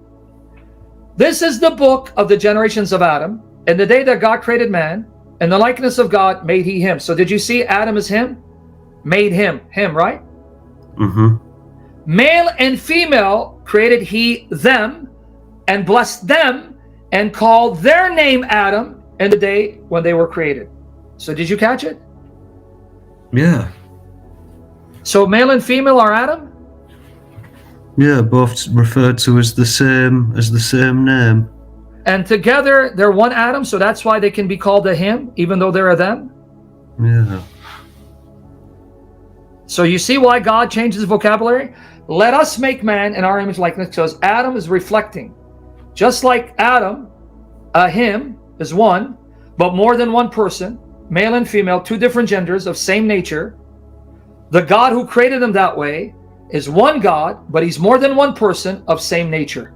This is the book of the generations of Adam. In the day that God created man, in the likeness of God made he him. So did you see Adam as him? Made him, right? Mm-hmm. Male and female created he them, and blessed them, and called their name Adam in the day when they were created. So did you catch it? Yeah. So male and female are Adam? Yeah, both referred to as the same name. And together they're one Adam, so that's why they can be called a him, even though they're a them? Yeah. So you see why God changes vocabulary? Let us make man in our image likeness, because Adam is reflecting. Just like Adam, a him is one, but more than one person, male and female, two different genders of same nature. The God who created them that way is one God, but he's more than one person of same nature.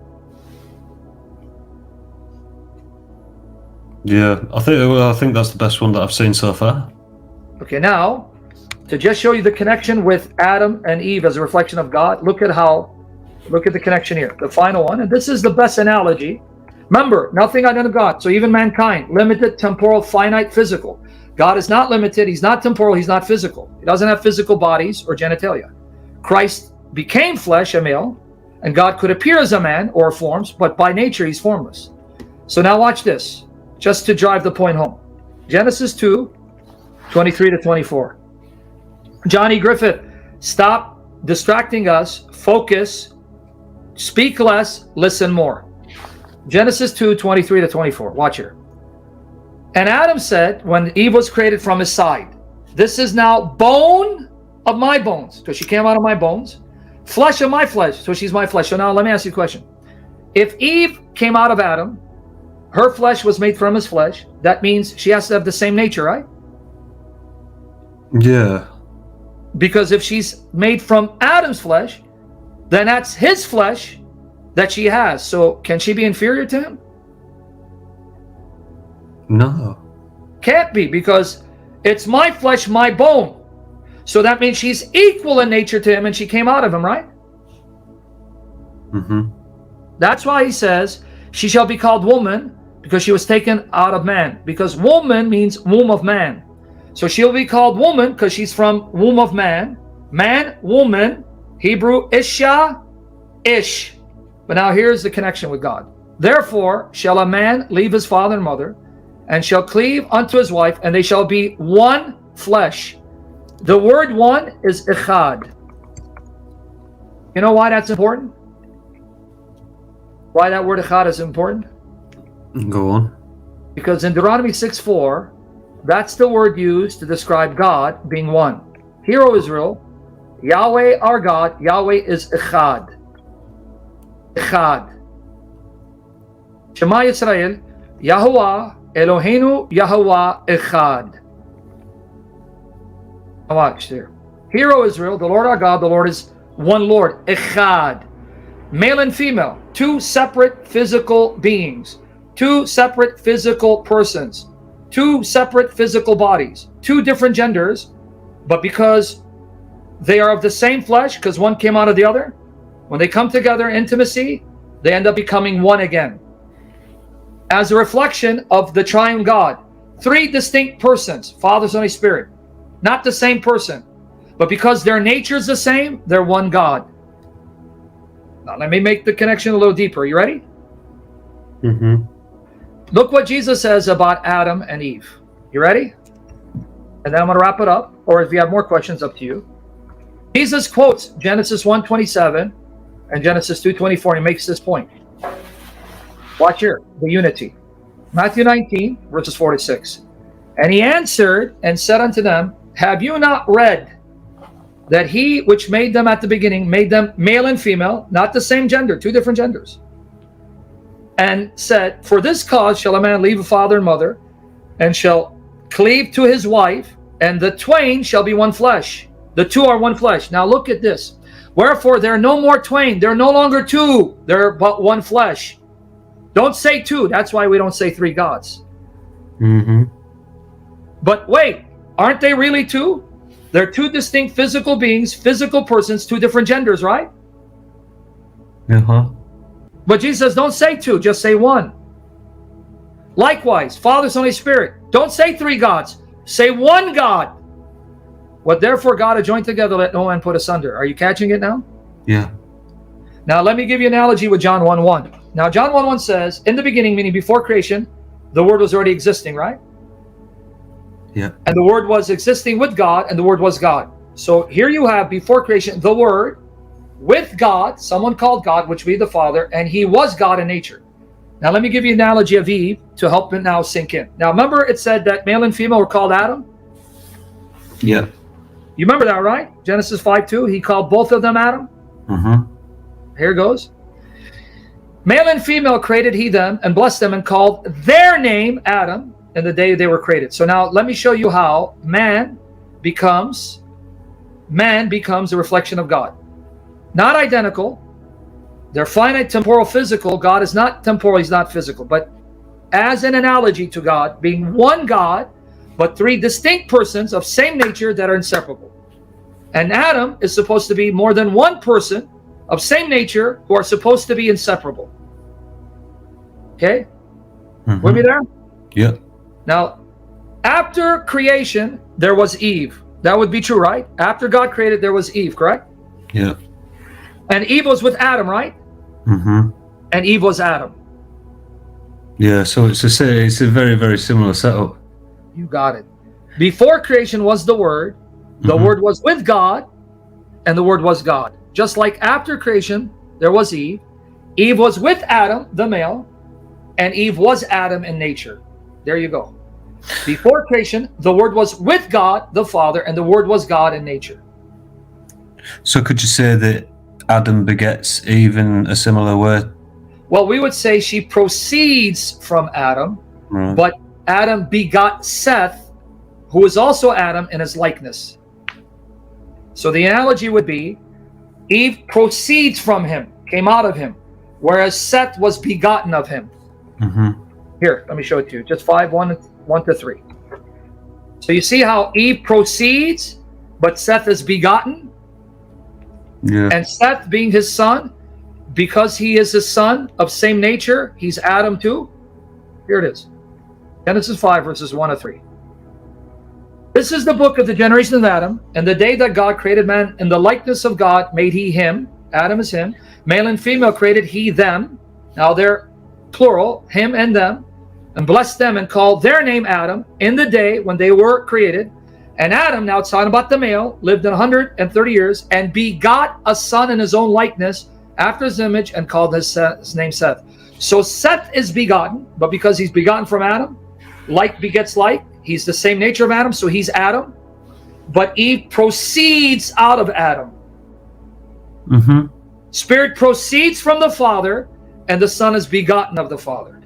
Yeah, I think that's the best one that I've seen so far. Okay, now to just show you the connection with Adam and Eve as a reflection of God, look at the connection here, the final one. And this is the best analogy. Remember, nothing other than God. So even mankind, limited, temporal, finite, physical. God is not limited. He's not temporal. He's not physical. He doesn't have physical bodies or genitalia. Christ became flesh, a male, and God could appear as a man or forms, but by nature he's formless. So now watch this, just to drive the point home. Genesis 2, 23 to 24. Johnny Griffith, stop distracting us, focus, speak less, listen more. Genesis 2, 23 to 24. Watch here. And Adam said, when Eve was created from his side, this is now bone of my bones, because she came out of my bones, flesh of my flesh, so she's my flesh. So now let me ask you a question. If Eve came out of Adam, her flesh was made from his flesh, that means she has to have the same nature, right? Yeah. Because if she's made from Adam's flesh, then that's his flesh that she has. So can she be inferior to him? No. Can't be, because it's my flesh, my bone. So that means she's equal in nature to him, and she came out of him, right? Mm-hmm. That's why he says, she shall be called woman, because she was taken out of man. Because woman means womb of man. So she'll be called woman because she's from womb of man. Man, woman, Hebrew, isha, ish. But now here's the connection with God. Therefore shall a man leave his father and mother, and shall cleave unto his wife, and they shall be one flesh. The word one is echad. You know why that's important? Why that word echad is important? Go on. Because in Deuteronomy 6:4, that's the word used to describe God being one. Hear, O Israel, Yahweh our God, Yahweh is echad. Echad. Shema Yisrael, Yahuwah Eloheinu Yahuwah echad. Now watch there. Hear, O Israel, the Lord our God, the Lord is one Lord, echad. Male and female, two separate physical beings, two separate physical persons, two separate physical bodies, two different genders, but because they are of the same flesh, because one came out of the other, when they come together in intimacy, they end up becoming one again. As a reflection of the triune God, three distinct persons, Father, Son, and Spirit, not the same person, but because their nature is the same, they're one God. Now let me make the connection a little deeper. You ready? Mm-hmm. Look what Jesus says about Adam and Eve. You ready? And then I'm going to wrap it up. Or if you have more questions, up to you. Jesus quotes Genesis 1:27 and Genesis 2:24. He makes this point. Watch here, the unity. Matthew 19, verses 4 to 6. And he answered and said unto them, have you not read that he which made them at the beginning made them male and female, not the same gender, two different genders? And said, for this cause shall a man leave a father and mother, and shall cleave to his wife, and the twain shall be one flesh. The two are one flesh. Now look at this. Wherefore there are no more twain. They're no longer two. They're but one flesh. Don't say two. That's why we don't say three gods. Mm-hmm. But wait, aren't they really two? They're two distinct physical beings, physical persons, two different genders, right? Uh-huh. But Jesus says, don't say two, just say one. Likewise, Father, Son, Holy Spirit. Don't say three gods. Say one God. What therefore God has joined together, let no man put asunder. Are you catching it now? Yeah. Now let me give you an analogy with John 1:1. Now John 1:1 says, in the beginning, meaning before creation, the Word was already existing, right? Yeah. And the Word was existing with God, and the Word was God. So here you have, before creation, the Word with God, someone called God, which would be the Father, and He was God in nature. Now let me give you an analogy of Eve to help it now sink in. Now remember it said that male and female were called Adam? Yeah. You remember that, right? Genesis 5:2, He called both of them Adam? Mm-hmm. Here goes. Male and female created He them, and blessed them, and called their name Adam in the day they were created. So now let me show you how man becomes a reflection of God. Not identical. They're finite, temporal, physical. God is not temporal, He's not physical. But as an analogy to God, being one God, but three distinct persons of same nature that are inseparable. And Adam is supposed to be more than one person of same nature who are supposed to be inseparable. Okay? Mm-hmm. With me there? Yeah. Now, after creation, there was Eve. That would be true, right? After God created, there was Eve, correct? Yeah. And Eve was with Adam, right? Mm-hmm. And Eve was Adam. Yeah, so it's a very, very similar setup. You got it. Before creation was the Word. The Mhm. Word was with God, and the Word was God. Just like after creation, there was Eve. Eve was with Adam, the male, and Eve was Adam in nature. There you go. Before creation, the Word was with God, the Father, and the Word was God in nature. So could you say that Adam begets Eve in a similar way? Well, we would say she proceeds from Adam, Right. but Adam begot Seth, who is also Adam in his likeness. So the analogy would be Eve proceeds from him, came out of him, whereas Seth was begotten of him. Mm-hmm. Here, let me show it to you. Just 1-3. So you see how Eve proceeds, but Seth is begotten? Yeah. And Seth being his son, because he is his son of same nature, he's Adam too. Here it is. Genesis 5, verses 1-3. This is the book of the generation of Adam. And the day that God created man in the likeness of God, made He him. Adam is him. Male and female created He them. Now they're plural, him and them. And blessed them and called their name Adam in the day when they were created. And Adam, now it's talking about the male, lived 130 years and begot a son in his own likeness after his image and called his name Seth. So Seth is begotten, but because he's begotten from Adam, like begets like, he's the same nature of Adam, so he's Adam. But Eve proceeds out of Adam. Mm-hmm. Spirit proceeds from the Father, and the Son is begotten of the Father.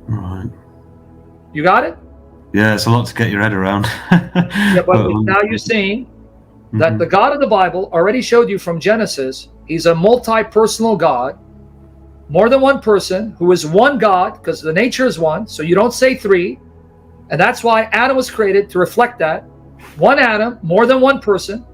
Right. You got it? Yeah, it's a lot to get your head around. Yeah, but now you're seeing that the God of the Bible already showed you from Genesis, He's a multi-personal God, more than one person, who is one God, because the nature is one, so you don't say three. And that's why Adam was created, to reflect that. One Adam, more than one person,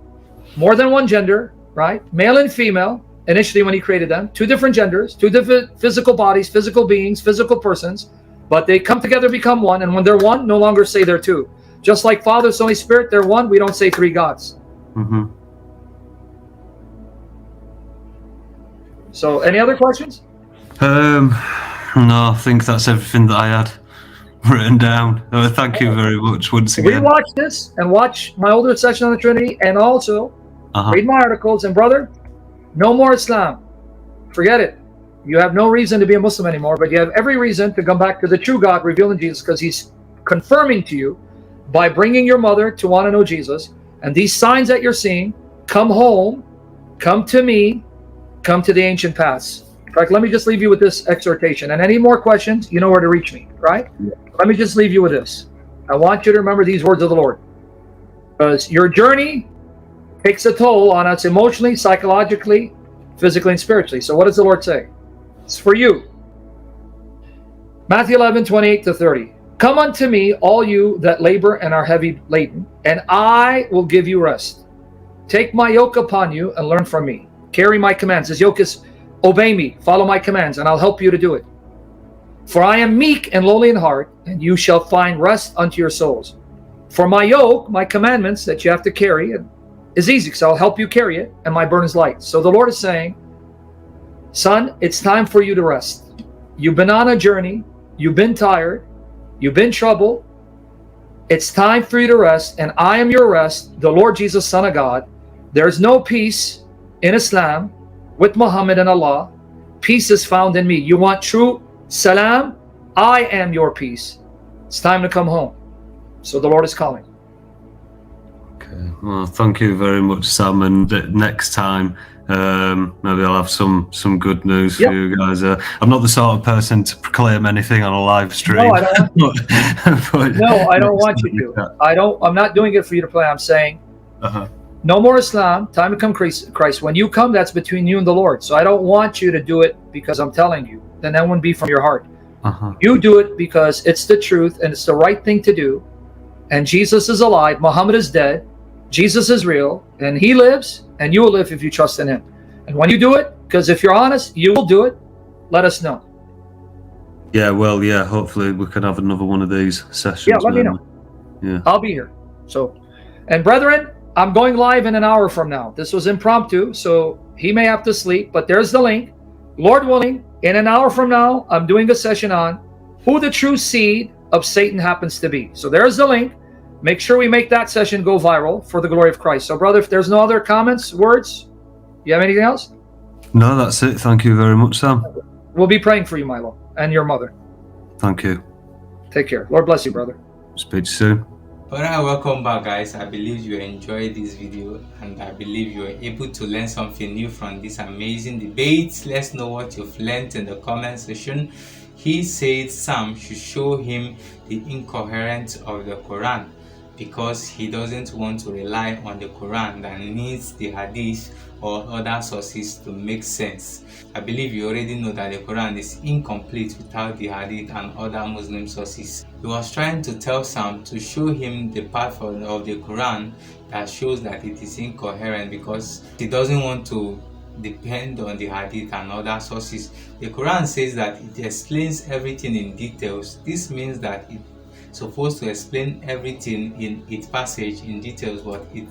more than one gender, right? Male and female, initially when He created them. Two different genders, two different physical bodies, physical beings, physical persons. But they come together, become one. And when they're one, no longer say they're two. Just like Father, Son, Holy Spirit, they're one. We don't say three gods. Mm-hmm. So any other questions? No, I think that's everything that I had written down. Thank you very much once again. Rewatch this and watch my older section on the Trinity, and also read my articles. And brother, no more Islam. Forget it. You have no reason to be a Muslim anymore, but you have every reason to come back to the true God revealed in Jesus, because He's confirming to you by bringing your mother to want to know Jesus. And these signs that you're seeing, come home, come to me, come to the ancient paths. In fact, let me just leave you with this exhortation. And any more questions, you know where to reach me, right? Yeah. Let me just leave you with this. I want you to remember these words of the Lord, because your journey takes a toll on us emotionally, psychologically, physically, and spiritually. So what does the Lord say? It's for you. Matthew 11:28-30. Come unto me, all you that labor and are heavy laden, and I will give you rest. Take my yoke upon you and learn from me. Carry my commands. His yoke is obey me, follow my commands, and I'll help you to do it. For I am meek and lowly in heart, and you shall find rest unto your souls. For my yoke, my commandments that you have to carry, is easy, because I'll help you carry it, and my burden is light. So the Lord is saying, son, it's time for you to rest. You've been on a journey. You've been tired. You've been troubled. It's time for you to rest, and I am your rest, the Lord Jesus, Son of God. There's no peace in Islam with Muhammad and Allah. Peace is found in me. You want true salam? I am your peace. It's time to come home. So the Lord is calling. Okay. Well, thank you very much, Sam. And next time, maybe I'll have some good news for you guys. I'm not the sort of person to proclaim anything on a live stream. No, I don't want no, I don't want you to. I'm not doing it for you to play. I'm saying, no more Islam. Time to come Christ. When you come, that's between you and the Lord. So I don't want you to do it because I'm telling you. Then that wouldn't be from your heart. You do it because it's the truth and it's the right thing to do. And Jesus is alive. Muhammad is dead. Jesus is real, and he lives, and you will live if you trust in him. And when you do it, because if you're honest, you will do it, let us know. Yeah, well, yeah, hopefully we can have another one of these sessions. Yeah, let me know. Yeah. I'll be here. So, and brethren, I'm going live in an hour from now. This was impromptu, so he may have to sleep, but there's the link. Lord willing, in an hour from now, I'm doing a session on who the true seed of Satan happens to be. So there's the link. Make sure we make that session go viral for the glory of Christ. So, brother, if there's no other comments, words, you have anything else? No, that's it. Thank you very much, Sam. We'll be praying for you, Milo, and your mother. Thank you. Take care. Lord bless you, brother. Speak to you soon. Alright, welcome back, guys. I believe you enjoyed this video, and I believe you were able to learn something new from this amazing debate. Let's know what you've learned in the comment section. He said Sam should show him the incoherence of the Quran, because he doesn't want to rely on the Quran that needs the Hadith or other sources to make sense. I believe you already know that the Quran is incomplete without the Hadith and other Muslim sources. He was trying to tell Sam to show him the part of the Quran that shows that it is incoherent, because he doesn't want to depend on the Hadith and other sources. The Quran says that it explains everything in details. This means that it's supposed to explain everything in its passage in details, but it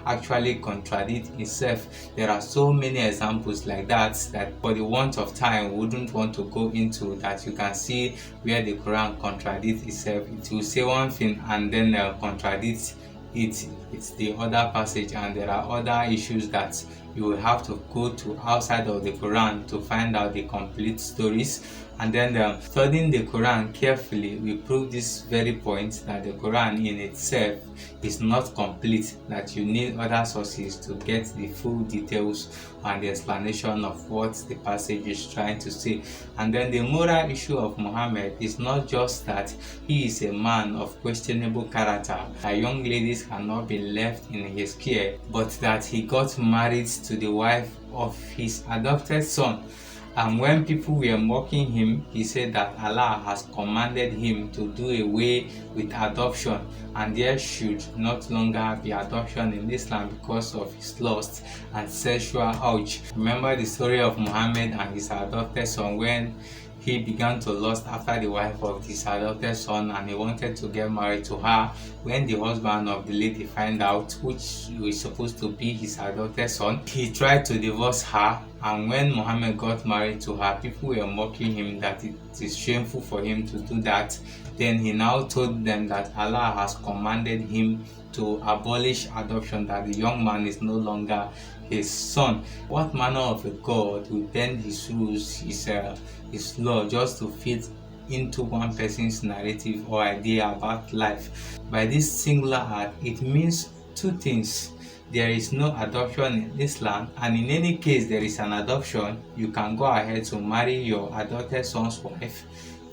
actually contradicts itself. There are so many examples like that for the want of time we wouldn't want to go into, that you can see where the Quran contradicts itself. It will say one thing and then contradicts it's the other passage, and there are other issues that you will have to go to outside of the Quran to find out the complete stories. And then studying the Quran carefully will prove this very point, that the Quran in itself is not complete, that you need other sources to get the full details and the explanation of what the passage is trying to say. And then the moral issue of Muhammad is not just that he is a man of questionable character, that young ladies cannot be left in his care, but that he got married to the wife of his adopted son. And when people were mocking him, he said that Allah has commanded him to do away with adoption, and there should not longer be adoption in Islam because of his lust and sexual urge. Remember the story of Muhammad and his adopted son, when he began to lust after the wife of his adopted son, and he wanted to get married to her. When the husband of the lady found out which was supposed to be his adopted son, he tried to divorce her. And when Muhammad got married to her, people were mocking him that it is shameful for him to do that. Then he now told them that Allah has commanded him to abolish adoption, that the young man is no longer his son. What manner of a God will bend his rules, his law, just to fit into one person's narrative or idea about life? By this singular act, it means two things. There is no adoption in Islam, and in any case there is an adoption, you can go ahead to marry your adopted son's wife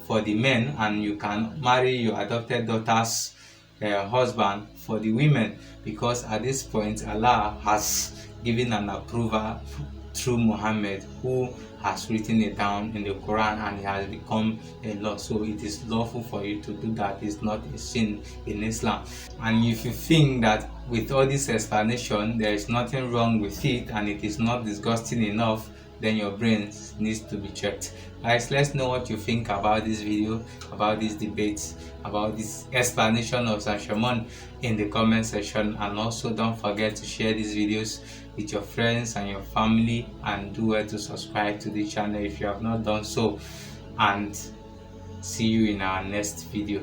for the men, and you can marry your adopted daughter's husband for the women, because at this point Allah has given an approval through Muhammad, who has written it down in the Quran, and it has become a law. So it is lawful for you to do that. It's not a sin in Islam. And if you think that with all this explanation there is nothing wrong with it and it is not disgusting enough, then your brain needs to be checked. Guys, let's know what you think about this video, about these debates, about this explanation of Shamoun in the comment section. And also don't forget to share these videos with your friends and your family, and do well to subscribe to the channel if you have not done so. And see you in our next video.